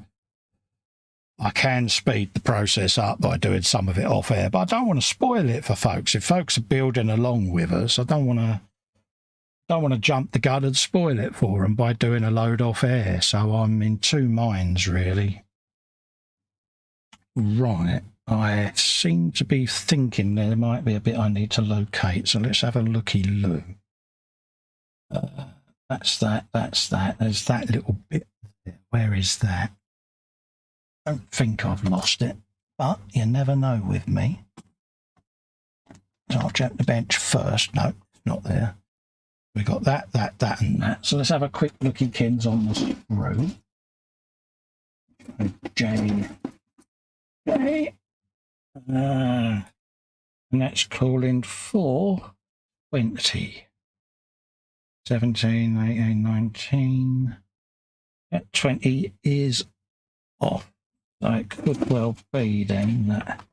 I can speed the process up by doing some of it off air, but I don't want to spoil it for folks. If folks are building along with us, I don't want to jump the gun and spoil it for them by doing a load off air. So I'm in two minds, really. Right, I seem to be thinking there might be a bit I need to locate. So let's have a looky-loo. That's that. There's that little bit there. Where is that? I don't think I've lost it, but you never know with me. So I'll check the bench first. No, it's not there. We got that, and that. So let's have a quick looky-kins on the screw. J. And that's calling for 20. 17, 18, 19. Yeah, 20 is off. So it could well be then that.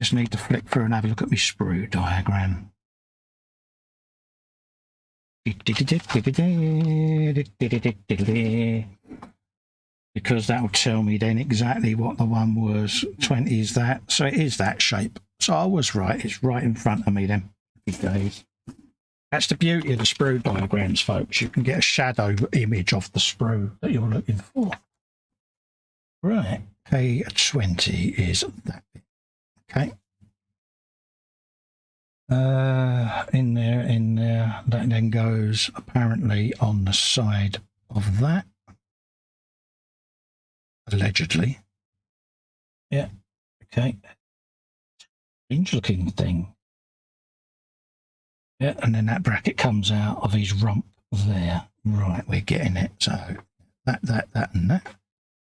Just need to flick through and have a look at my sprue diagram. Because that will tell me then exactly what the one was. 20 is that. So it is that shape. So I was right. It's right in front of me then. Happy days. That's the beauty of the sprue diagrams, folks. You can get a shadow image of the sprue that you're looking for. Right. K20 is that bit. Okay. In there. That then goes apparently on the side of that. Allegedly. Yeah. Okay. Strange looking thing. Yeah, and then that bracket comes out of his rump there. Right, we're getting it. So that and that.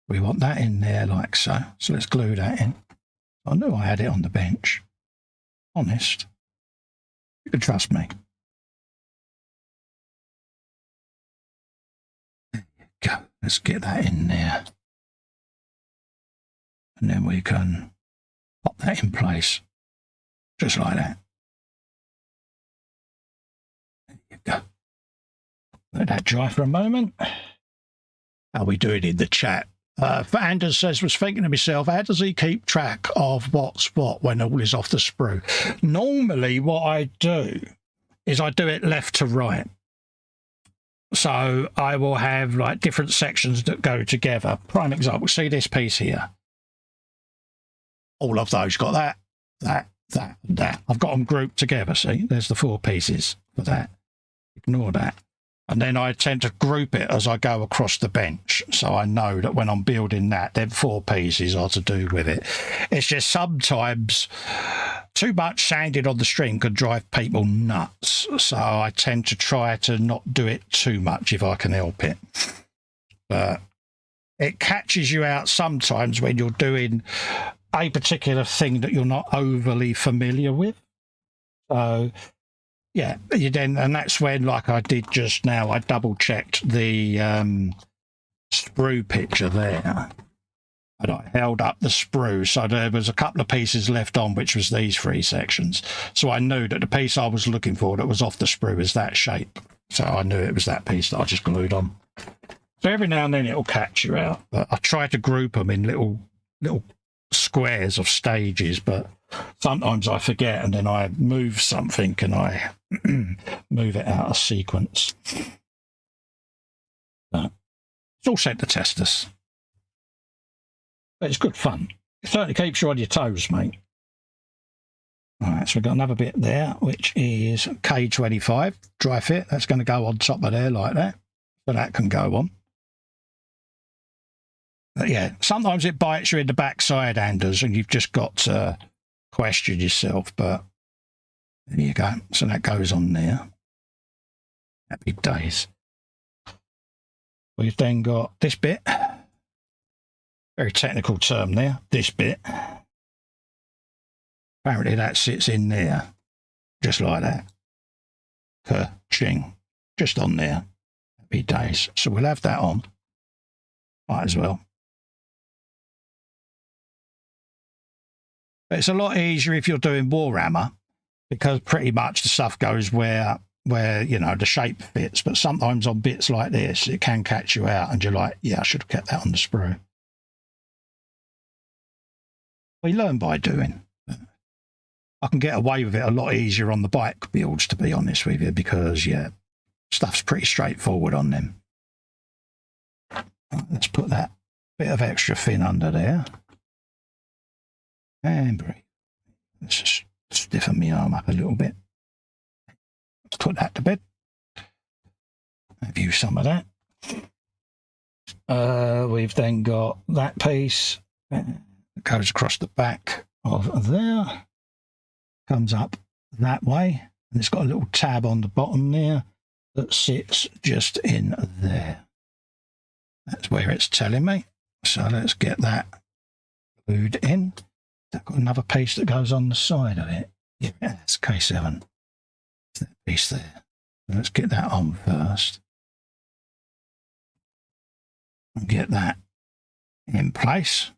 We want that in there like so. So let's glue that in. I knew I had it on the bench. Honest. You can trust me. There you go. Let's get that in there. And then we can pop that in place. Just like that. There you go. Let that dry for a moment. How are we doing in the chat? Anders says, was thinking to myself, how does he keep track of what's what when all is off the sprue? Normally what I do is I do it left to right. So I will have like different sections that go together. Prime example, see this piece here. All of those got that, and that. I've got them grouped together, see? There's the 4 pieces for that. Ignore that. And then I tend to group it as I go across the bench. So I know that when I'm building that, them 4 pieces are to do with it. It's just sometimes too much sanding on the string could drive people nuts. So I tend to try to not do it too much if I can help it. But it catches you out sometimes when you're doing a particular thing that you're not overly familiar with. So yeah, you then, and that's when, like I did just now, I double checked the sprue picture there, and I held up the sprue, so there was a couple of pieces left on, which was these 3 sections. So I knew that the piece I was looking for that was off the sprue is that shape. So I knew it was that piece that I just glued on. So every now and then it'll catch you out, but I try to group them in little squares of stages, but sometimes I forget and then I move something and I move it out of sequence. But it's all set to test us. But it's good fun. It certainly keeps you on your toes, mate. All right, so we've got another bit there, which is K25 dry fit. That's going to go on top of there like that. So that can go on. But yeah, sometimes it bites you in the backside, Anders, and you've just got to question yourself. But there you go. So that goes on there. Happy days. We've then got this bit. Very technical term there. This bit. Apparently that sits in there. Just like that. Ka-ching. Just on there. Happy days. So we'll have that on. Might as well. But it's a lot easier if you're doing Warhammer, because pretty much the stuff goes where you know the shape fits. But sometimes on bits like this, it can catch you out, and you're like, yeah, I should have kept that on the sprue. We learn by doing. I can get away with it a lot easier on the bike builds, to be honest with you, because yeah, stuff's pretty straightforward on them. Right, let's put that bit of extra fin under there. And breathe. Let's just stiffen my arm up a little bit. Let's put that to bed. Have you some of that. We've then got that piece that goes across the back of there. Comes up that way. And it's got a little tab on the bottom there that sits just in there. That's where it's telling me. So let's get that glued in. I've got another piece that goes on the side of it. Yeah, it's K7. It's that piece there. So let's get that on first. And get that in place.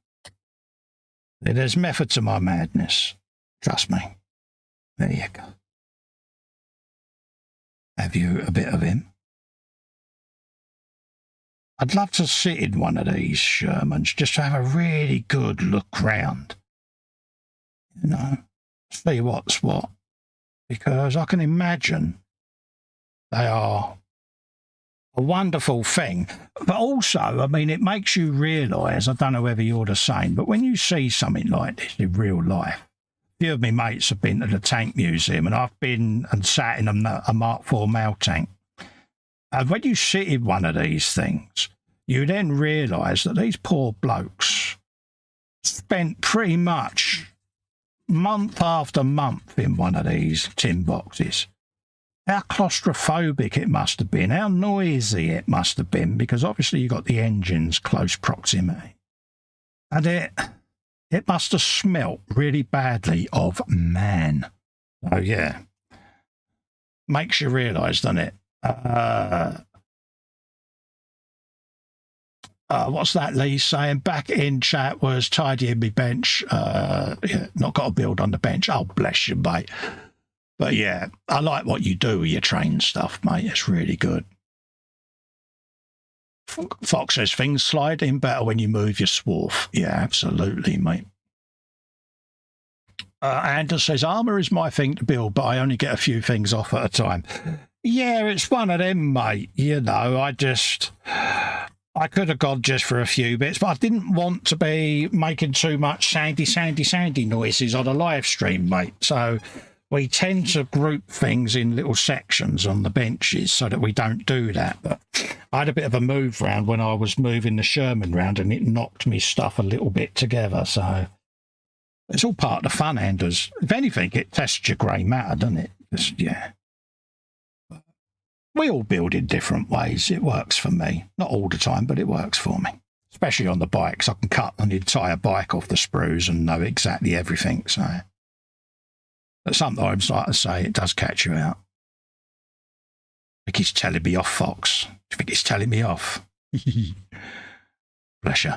There's method to my madness. Trust me. There you go. Have you a bit of him? I'd love to sit in one of these Shermans just to have a really good look round. You know, see what's what. Because I can imagine they are a wonderful thing. But also, I mean, it makes you realise, I don't know whether you're the same, but when you see something like this in real life, a few of my mates have been to the tank museum and I've been and sat in a Mark IV Mal tank. And when you sit in one of these things, you then realise that these poor blokes spent pretty much month after month in one of these tin boxes. how claustrophobic it must have been, how noisy it must have been, because obviously you got the engines close proximity. And it must have smelt really badly of man. Oh, yeah. Makes you realise, doesn't it? What's that Lee saying? Back in chat was tidying me bench. Yeah, not got a build on the bench. Oh, bless you, mate. But yeah, I like what you do with your train stuff, mate. It's really good. Fox says things slide in better when you move your swarf. Yeah, absolutely, mate. Anders says armour is my thing to build, but I only get a few things off at a time. Yeah, it's one of them, mate. You know, I could have gone just for a few bits, but I didn't want to be making too much sandy noises on a live stream, mate. So we tend to group things in little sections on the benches so that we don't do that. But I had a bit of a move round when I was moving the Sherman round, and it knocked me stuff a little bit together. So it's all part of the fun, Anders. If anything, it tests your grey matter, doesn't it? Just, yeah. We all build in different ways. It works for me. Not all the time, but it works for me. Especially on the bikes. I can cut an entire bike off the sprues and know exactly everything. So, but sometimes, like I say, it does catch you out. I think he's telling me off, Fox. Do you think he's telling me off? Bless you.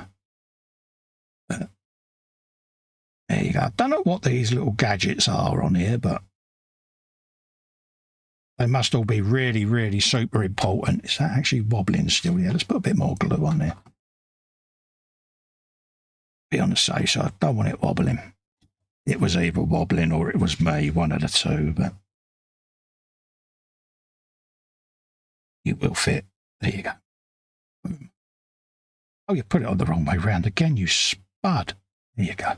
But there you go. I don't know what these little gadgets are on here, but they must all be really, really super important. Is that actually wobbling still? Yeah, let's put a bit more glue on there. Be on the safe side. I don't want it wobbling. It was either wobbling or it was me, one of the two, but it will fit. There you go. Boom. Oh, you put it on the wrong way round again, you spud. There you go.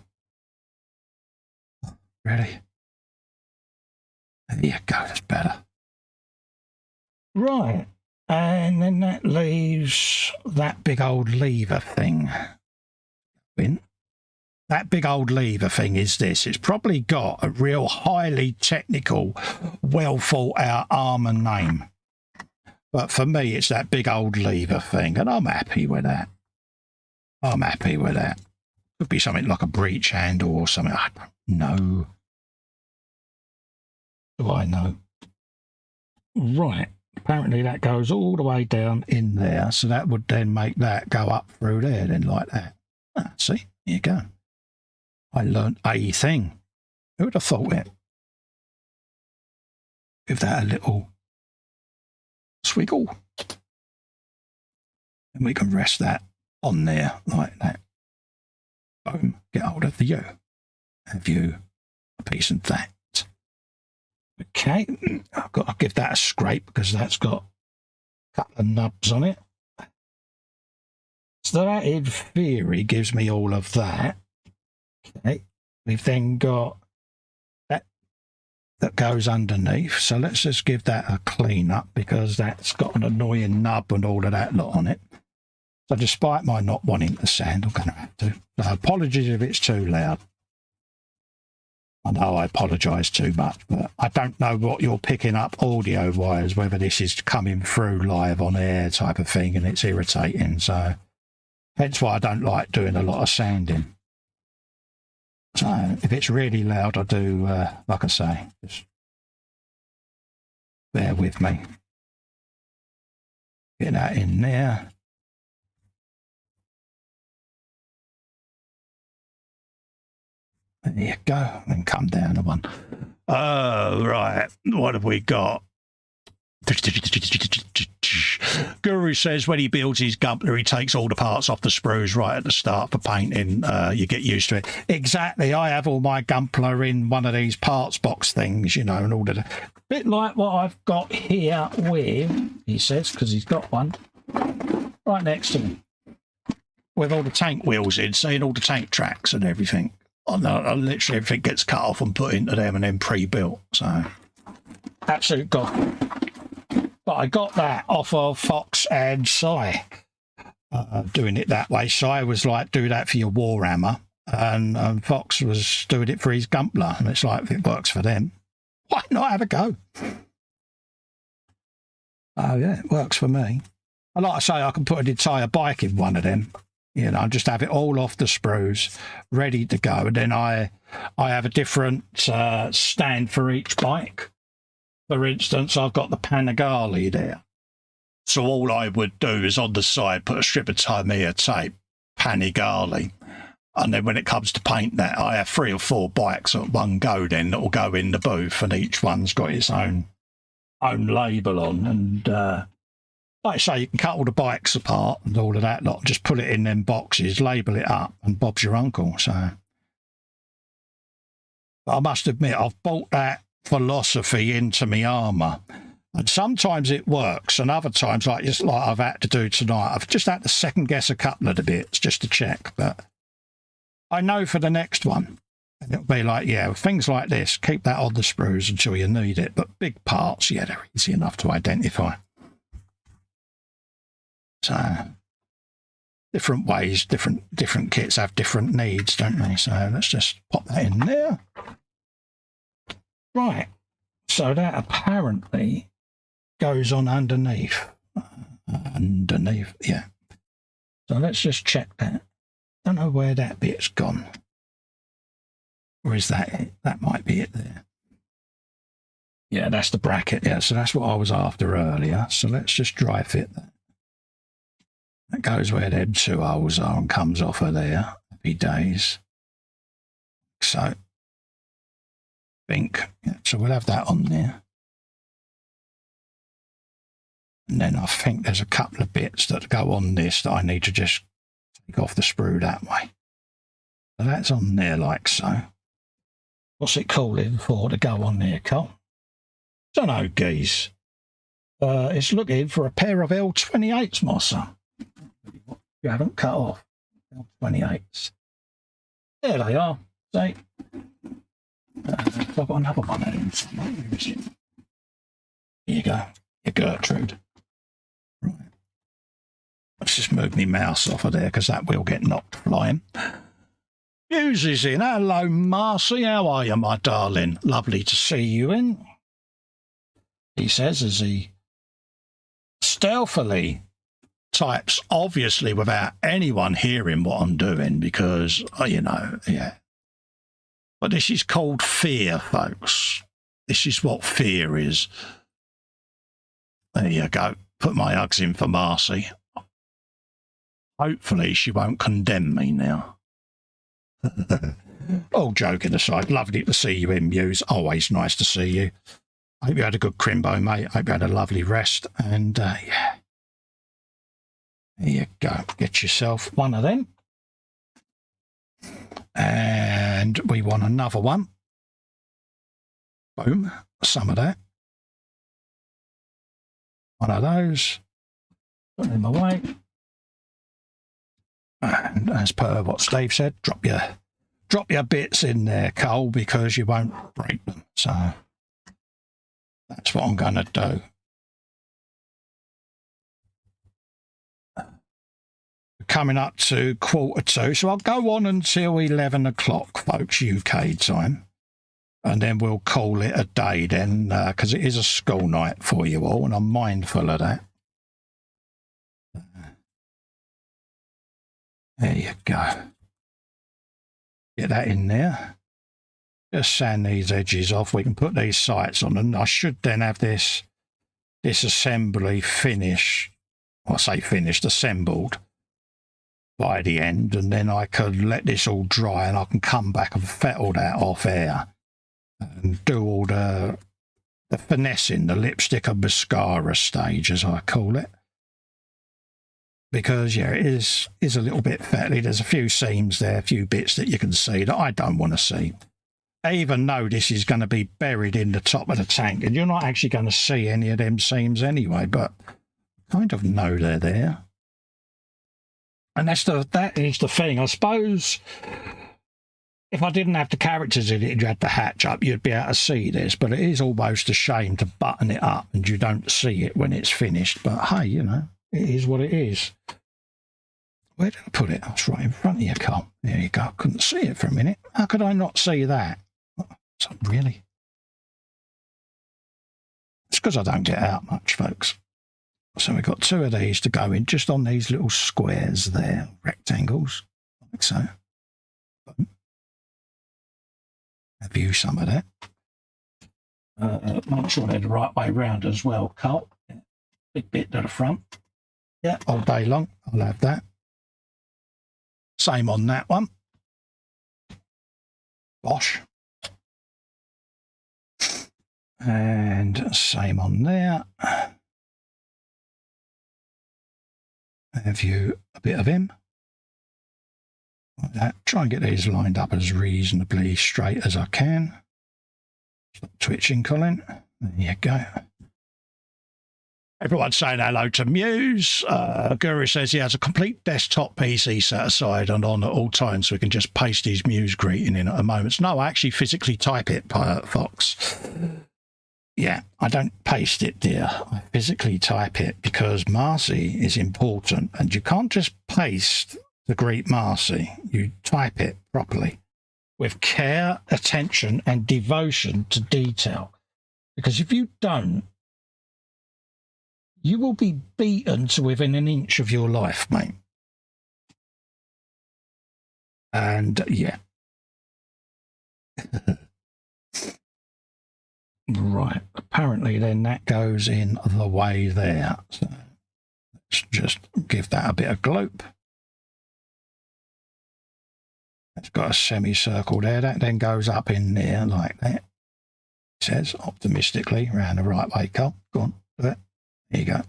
Ready? There you go, that's better. Right, and then that leaves that big old lever thing. That big old lever thing is this. It's probably got a real highly technical, well thought out arm and name. But for me, it's that big old lever thing, and I'm happy with that. I'm happy with that. Could be something like a breech handle or something. I don't know. Do I know? Right. Apparently that goes all the way down in there, so that would then make that go up through there, then like that. Ah, see, here you go. I learnt a thing. Who would have thought it? Give that a little swiggle. And we can rest that on there like that. Boom, get hold of the U. Have you a piece of that? Okay, I've got to give that a scrape because that's got a couple of nubs on it. So that in theory gives me all of that. Okay, we've then got that goes underneath. So let's just give that a clean up because that's got an annoying nub and all of that lot on it. So despite my not wanting to sand, I'm going to have to. So apologies if it's too loud. I know I apologise too much, but I don't know what you're picking up audio-wise, whether this is coming through live on air type of thing, and it's irritating. So hence why I don't like doing a lot of sanding. So if it's really loud, I do, like I say, just bear with me. Get that in there. There you go, and come down to one. Oh, right. What have we got? Guru says when he builds his Gumpler, he takes all the parts off the sprues right at the start for painting. You get used to it. Exactly. I have all my Gumpler in one of these parts box things, you know, and all of that. Bit like what I've got here with, he says, because he's got one right next to me, with all the tank wheels in, seeing all the tank tracks and everything. Oh, no, literally everything gets cut off and put into them and then pre-built. So, absolute god. But I got that off of Fox and Sai, doing it that way. Sai was like, do that for your Warhammer, and Fox was doing it for his Gumpler. And it's like, if it works for them, why not have a go? Oh, yeah, it works for me. And like I say, I can put an entire bike in one of them. You know, just have it all off the sprues, ready to go. And then I have a different stand for each bike. For instance, I've got the Panigale there. So all I would do is on the side put a strip of Tamiya tape, Panigale. And then when it comes to paint that, I have 3 or 4 bikes at one go then that will go in the booth, and each one's got its own label on. And like I say, you can cut all the bikes apart and all of that lot, just put it in them boxes, label it up, and Bob's your uncle. So, but I must admit, I've bought that philosophy into my armour. And sometimes it works, and other times, like I've had to do tonight, I've just had to second guess a couple of the bits just to check. But I know for the next one, and it'll be like, yeah, things like this, keep that on the sprues until you need it. But big parts, yeah, they're easy enough to identify. So different ways, different kits have different needs, don't they? So let's just pop that in there. Right. So that apparently goes on underneath. Yeah. So let's just check that. Don't know where that bit's gone. Or is that it? That might be it there. Yeah, that's the bracket. Yeah, so that's what I was after earlier. So let's just dry fit that. That goes where them 2 holes are and comes off of there. Happy days. So, I think, yeah, so we'll have that on there. And then I think there's a couple of bits that go on this that I need to just take off the sprue that way. So that's on there like so. What's it calling for to go on there, Cole? Don't know, geez. It's looking for a pair of L28s, my son. You haven't cut off. L28s. There they are. See? I've got another one of them. Where is it? Here you go. Your Gertrude. Right. Let's just move my mouse off of there because that will get knocked flying. Hughes is in. Hello, Marcy. How are you, my darling? Lovely to see you in. He says as he stealthily types, obviously without anyone hearing what I'm doing because, you know, yeah. But this is called fear, folks. This is what fear is. There you go. Put my hugs in for Marcy. Hopefully she won't condemn me now. All joking aside, lovely to see you in, Muse. Always nice to see you. Hope you had a good crimbo, mate. Hope you had a lovely rest. And, yeah. There you go. Get yourself one of them. And we want another one. Boom. Some of that. One of those. Put them away. And as per what Steve said, drop your bits in there, Cole, because you won't break them. So that's what I'm going to do. Coming up to 1:45, so I'll go on until 11 o'clock, folks, UK time, and then we'll call it a day then, because it is a school night for you all, and I'm mindful of that. There you go. Get that in there. Just sand these edges off. We can put these sights on, and I should then have this assembly finished. I say finished, assembled by the end, and then I could let this all dry and I can come back and fettle that off air and do all the finessing, the lipstick and mascara stage, as I call it. Because, yeah, it is a little bit fettly. There's a few seams there, a few bits that you can see that I don't want to see. Even though this is going to be buried in the top of the tank, and you're not actually going to see any of them seams anyway, but I kind of know they're there. And that is the thing. I suppose if I didn't have the characters in it and you had the hatch up, you'd be able to see this. But it is almost a shame to button it up and you don't see it when it's finished. But hey, you know, it is what it is. Where did I put it? It's right in front of you, Carl. There you go. I couldn't see it for a minute. How could I not see that? So, really? It's because I don't get out much, folks. So we've got 2 of these to go in just on these little squares there, rectangles, like so. Have you some of that? Make sure they're the right way round as well, Carl. Big bit to the front. Yeah, all day long, I'll have that. Same on that one. Bosh. And same on there. Have you a bit of him? Like that. Try and get these lined up as reasonably straight as I can. Stop twitching, Colin. There you go. Everyone's saying hello to Muse. Guru says he has a complete desktop PC set aside and on at all times, so we can just paste his Muse greeting in at a moment. No, I actually physically type it, Fox. Yeah, I don't paste it, dear. I physically type it because Marcy is important, and you can't just paste the greet Marcy. You type it properly with care, attention, and devotion to detail. Because if you don't, you will be beaten to within an inch of your life, mate. And yeah. Right. Apparently then that goes in the way there. So let's just give that a bit of glope. It's got a semicircle there. That then goes up in there like that. It says optimistically round the right way, Cole. Go on, do it. There you go.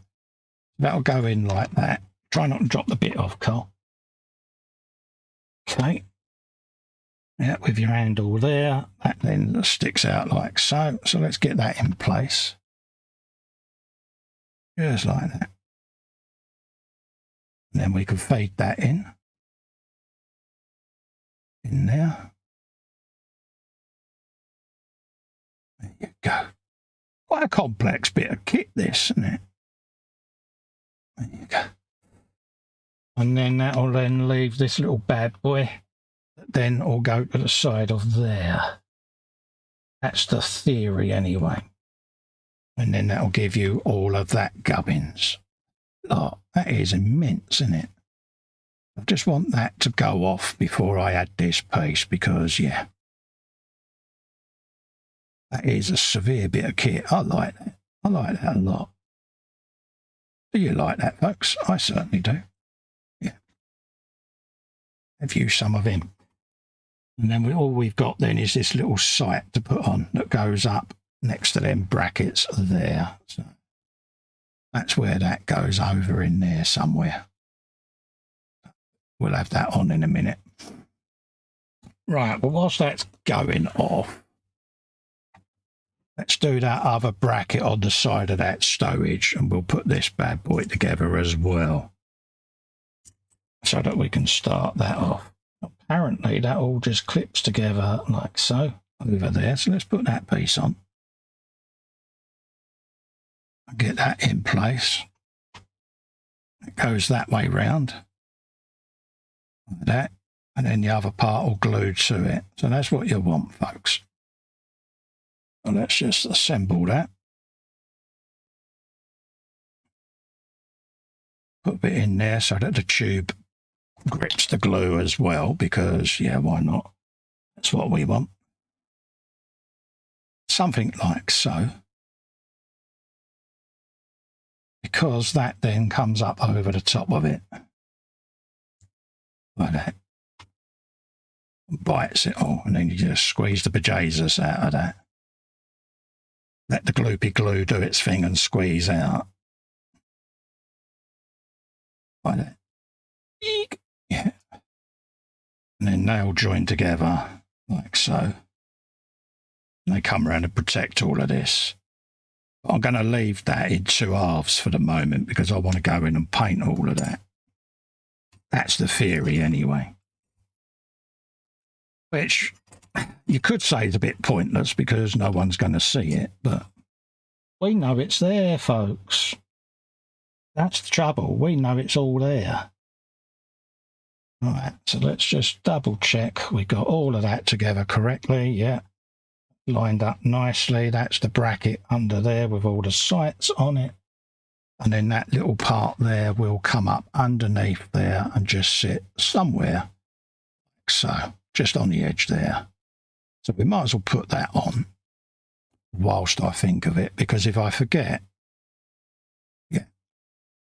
That'll go in like that. Try not to drop the bit off, Cole. Okay. Yeah, with your handle there, that then sticks out like so. So let's get that in place. Just like that. And then we can feed that in there. There you go. Quite a complex bit of kit, this, isn't it? There you go. And then that'll then leave this little bad boy that then will go to the side of there. That's the theory anyway. And then that'll give you all of that gubbins. Oh, that is immense, isn't it? I just want that to go off before I add this piece because, yeah, that is a severe bit of kit. I like that. I like that a lot. Do you like that, folks? I certainly do. Yeah. Have you some of him? And then all we've got then is this little sight to put on that goes up next to them brackets there. So that's where that goes over in there somewhere. We'll have that on in a minute. Right, well, whilst that's going off, let's do that other bracket on the side of that stowage, and we'll put this bad boy together as well so that we can start that off. Apparently that all just clips together like so over there. So let's put that piece on. Get that in place. It goes that way round. Like that. And then the other part will glue to it. So that's what you want, folks. So let's just assemble that. Put a bit in there so that the tube grips the glue as well, because, yeah, why not? That's what we want. Something like so. Because that then comes up over the top of it. Like that. Bites it all, and then you just squeeze the bejesus out of that. Let the gloopy glue do its thing and squeeze out. Like that. Eek. Yeah. And then they all join together like so. And they come around and protect all of this. But I'm going to leave that in 2 halves for the moment because I want to go in and paint all of that. That's the theory anyway. Which you could say is a bit pointless because no one's going to see it, but we know it's there, folks. That's the trouble. We know it's all there. All right, so let's just double check we got all of that together correctly. Yeah, lined up nicely. That's the bracket under there with all the sights on it. And then that little part there will come up underneath there and just sit somewhere like so, just on the edge there. So we might as well put that on whilst I think of it, because if I forget, yeah,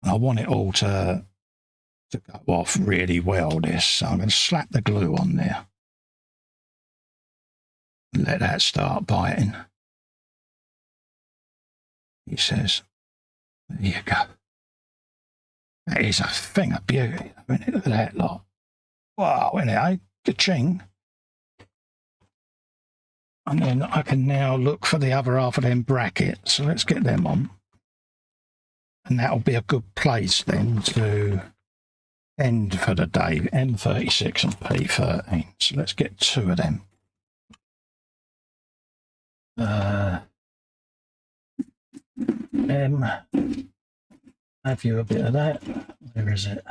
I want it all to go off really well, this. So I'm going to slap the glue on there. Let that start biting. He says, there you go. That is a thing of beauty. Look at that lot. Wow, isn't it, eh? Ka-ching. And then I can now look for the other half of them brackets. So let's get them on. And that'll be a good place then to end for the day. M36 and P13. So let's get 2 of them. M. Have you a bit of that? Where is it?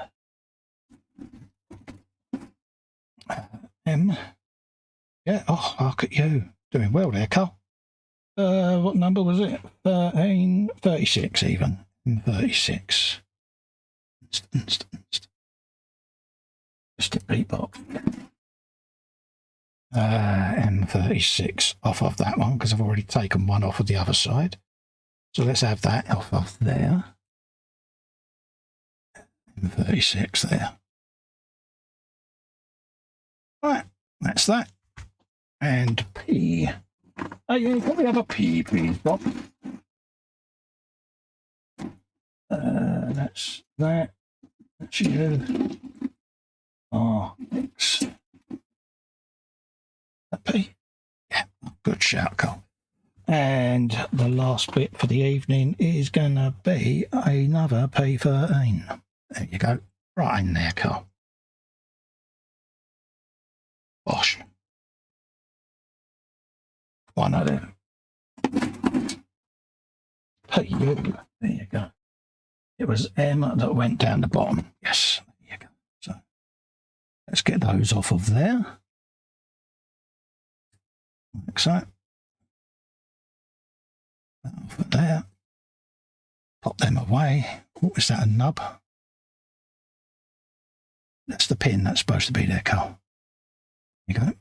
M. Yeah, oh, look at you. Doing well there, Carl. What number was it? 36 even. 36. Just a beatbox. M36 off of that one because I've already taken one off of the other side. So let's have that off of there. M36 there. Right, that's that. And P. Oh yeah, can we have a P, please, Bob? That's that. That's you. R, X. A P. Yeah, good shout, Cole. And the last bit for the evening is going to be another P13. There you go. Right in there, Cole. Bosh. One of them. PU. There you go. It was M that went down the bottom. Yes, there you go. So let's get those off of there. Like so. Off of there. Pop them away. What was that, a nub? That's the pin that's supposed to be there, Carl. There you go.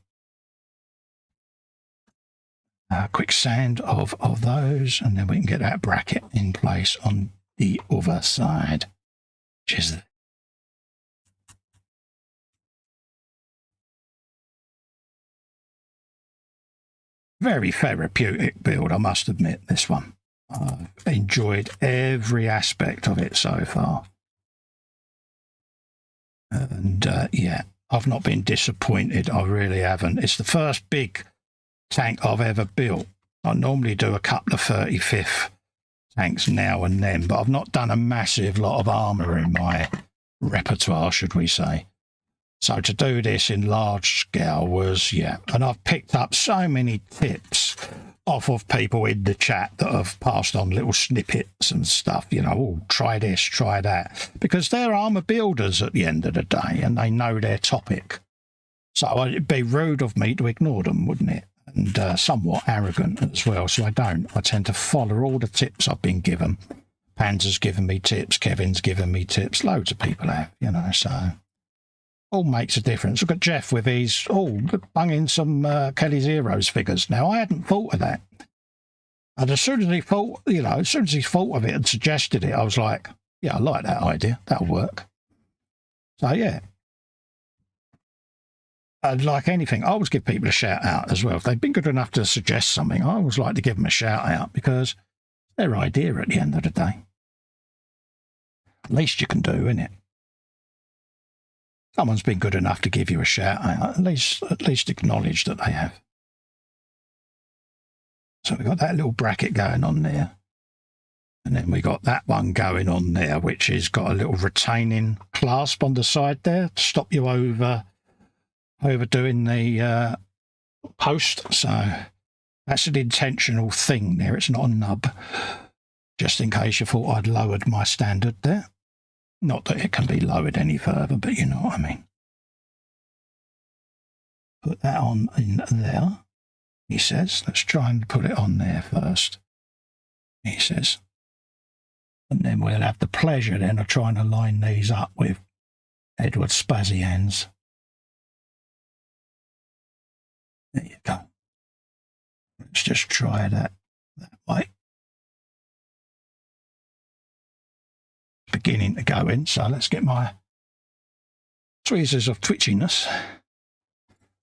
Quick sand of those, and then we can get that bracket in place on the other side, which is very therapeutic build, I must admit, this one. I've enjoyed every aspect of it so far. And yeah, I've not been disappointed. I really haven't. It's the first big tank I've ever built. I normally do a couple of 35th tanks now and then, but I've not done a massive lot of armour in my repertoire, should we say. So to do this in large scale was, yeah, and I've picked up so many tips off of people in the chat that have passed on little snippets and stuff, you know, oh, try this, try that, because they're armour builders at the end of the day and they know their topic. So it'd be rude of me to ignore them, wouldn't it? And somewhat arrogant as well, so I don't. I tend to follow all the tips I've been given. Panzer's given me tips, Kevin's given me tips, loads of people have, you know, so all makes a difference. Look at Jeff with his, bunging some Kelly's Heroes figures. Now, I hadn't thought of that. And as soon as he thought, you know, as soon as he thought of it and suggested it, I was like, yeah, I like that idea. That'll work. So, yeah. Like anything, I always give people a shout out as well. If they've been good enough to suggest something, I always like to give them a shout out because it's their idea at the end of the day. Least you can do, isn't it? Someone's been good enough to give you a shout out. At least acknowledge that they have. So we've got that little bracket going on there. And then we got that one going on there, which has got a little retaining clasp on the side there to stop you overdoing the post. So that's an intentional thing there. It's not a nub, just in case you thought I'd lowered my standard there. Not that it can be lowered any further, but you know what I mean. Put that on in there, he says. Let's try and put it on there first, he says. And then we'll have the pleasure then of trying to line these up with Edward Spazzy hands. There you go. Let's just try that way. Beginning to go in, so let's get my tweezers of twitchiness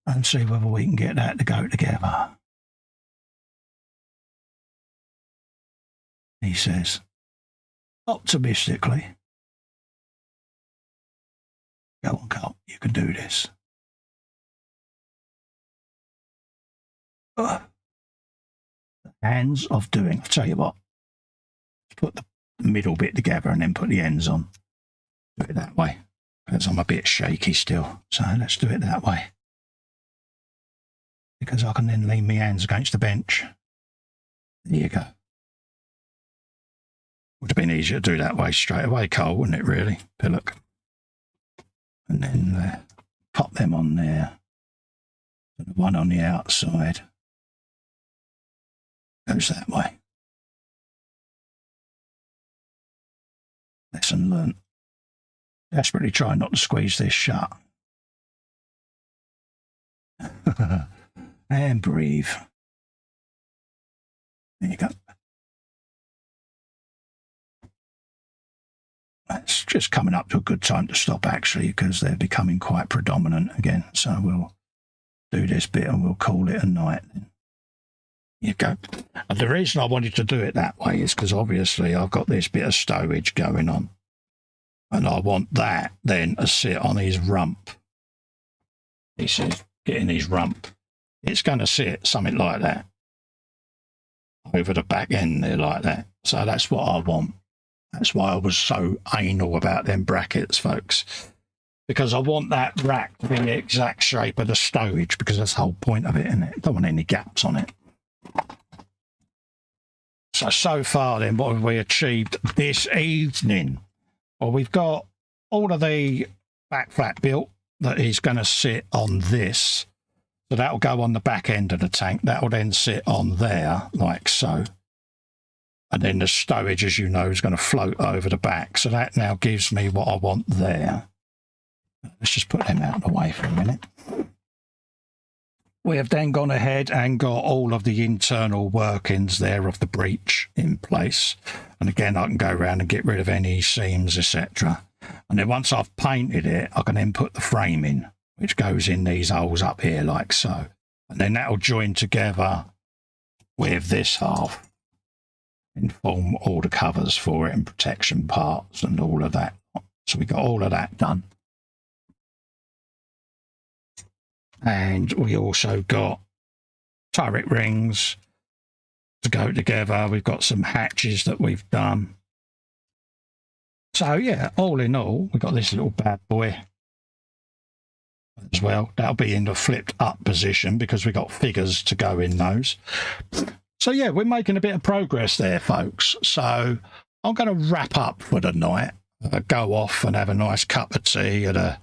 and see whether we can get that to go together. He says, optimistically, go on, Carl, you can do this. Hands of doing. I'll tell you what, put the middle bit together and then put the ends on. Do it that way, because I'm a bit shaky still. So let's do it that way, because I can then lean my hands against the bench. There you go. Would have been easier to do that way straight away, Cole, wouldn't it, really? Pillock. And then pop them on there. And the one on the outside goes that way. Lesson learnt. Desperately try not to squeeze this shut. And breathe. There you go. It's just coming up to a good time to stop, actually, because they're becoming quite predominant again. So we'll do this bit and we'll call it a night. There you go. And the reason I wanted to do it that way is because obviously I've got this bit of stowage going on. And I want that then to sit on his rump. He says, getting his rump. It's going to sit something like that. Over the back end there like that. So that's what I want. That's why I was so anal about them brackets, folks. Because I want that rack to be the exact shape of the stowage, because that's the whole point of it, isn't it? Don't want any gaps on it. So far then, what have we achieved this evening? Well, we've got all of the back flat built that is going to sit on this. So that'll go on the back end of the tank. That'll then sit on there, like so. And then the stowage, as you know, is going to float over the back. So that now gives me what I want there. Let's just put them out of the way for a minute. We have then gone ahead and got all of the internal workings there of the breech in place. And again, I can go around and get rid of any seams, etc. And then once I've painted it, I can then put the frame in, which goes in these holes up here like so. And then that'll join together with this half and form all the covers for it and protection parts and all of that. So we got all of that done. And we also got turret rings to go together. We've got some hatches that we've done. So yeah, all in all, we've got this little bad boy as well. That'll be in the flipped up position because we've got figures to go in those. So yeah, we're making a bit of progress there, folks. So I'm going to wrap up for the night, go off and have a nice cup of tea and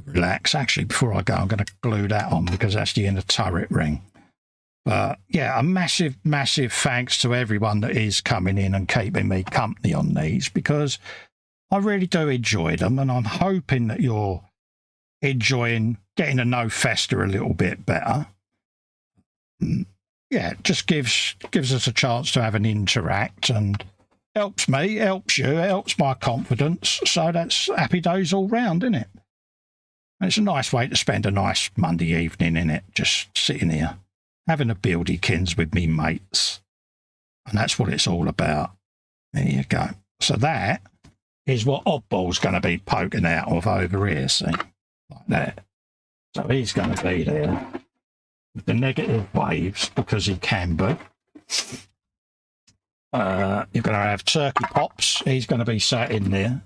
relax. Actually, before I go, I'm going to glue that on because that's the inner turret ring. But yeah, a massive, massive thanks to everyone that is coming in and keeping me company on these, because I really do enjoy them, and I'm hoping that you're enjoying getting to know Festa a little bit better. Yeah, it just gives us a chance to have an interact, and helps me, helps you, helps my confidence. So that's happy days all round, isn't it? And it's a nice way to spend a nice Monday evening, innit? Just sitting here, having a buildykins with me mates. And that's what it's all about. There you go. So that is what Oddball's going to be poking out of over here, see? Like that. So he's going to be there with the negative waves because he can be. You're going to have Turkey Pops. He's going to be sat in there.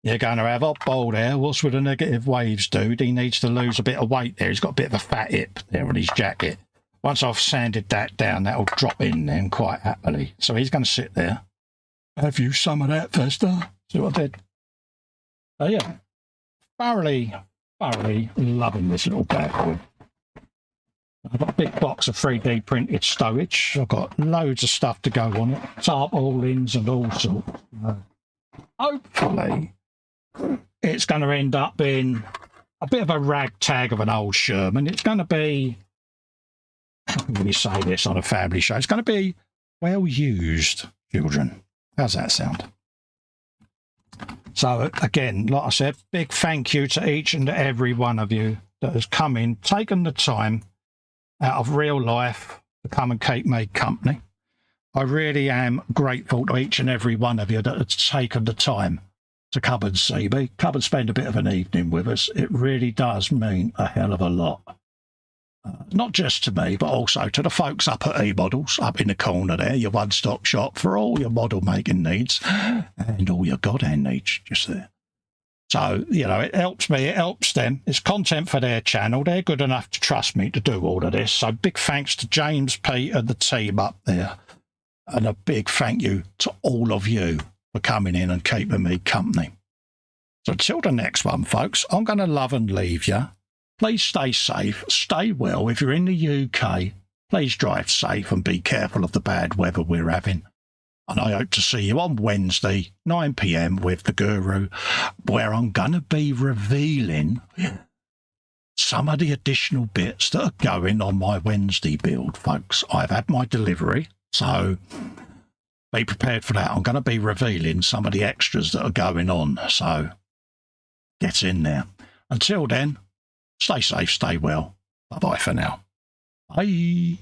You're going to have Oddball there. What's with the negative waves, dude? He needs to lose a bit of weight there. He's got a bit of a fat hip there on his jacket. Once I've sanded that down, that'll drop in then quite happily. So he's going to sit there. Have you some of that, Festa? See what I did? So yeah, thoroughly loving this little bad boy. I've got a big box of 3D printed stowage. I've got loads of stuff to go on it, tarpaulins and all sorts. Hopefully, it's going to end up being a bit of a ragtag of an old Sherman. It's going to be, how can we say this on a family show? It's going to be well used, children. How's that sound? So again, like I said, big thank you to each and every one of you that has come in, taken the time out of real life to come and keep me company. I really am grateful to each and every one of you that has taken the time to come and see me, come and spend a bit of an evening with us. It really does mean a hell of a lot. Not just to me, but also to the folks up at eModels, up in the corner there, your one-stop shop for all your model making needs and all your godhand needs just there. So, you know, it helps me, it helps them. It's content for their channel. They're good enough to trust me to do all of this. So big thanks to James, Pete and the team up there. And a big thank you to all of you for coming in and keeping me company. So until the next one, folks, I'm going to love and leave you. Please stay safe, stay well. If you're in the UK, please drive safe and be careful of the bad weather we're having. And I hope to see you on Wednesday, 9 PM with the Guru, where I'm going to be revealing some of the additional bits that are going on my Wednesday build, folks. I've had my delivery, so be prepared for that. I'm going to be revealing some of the extras that are going on, so get in there. Until then, stay safe, stay well. Bye-bye for now. Bye.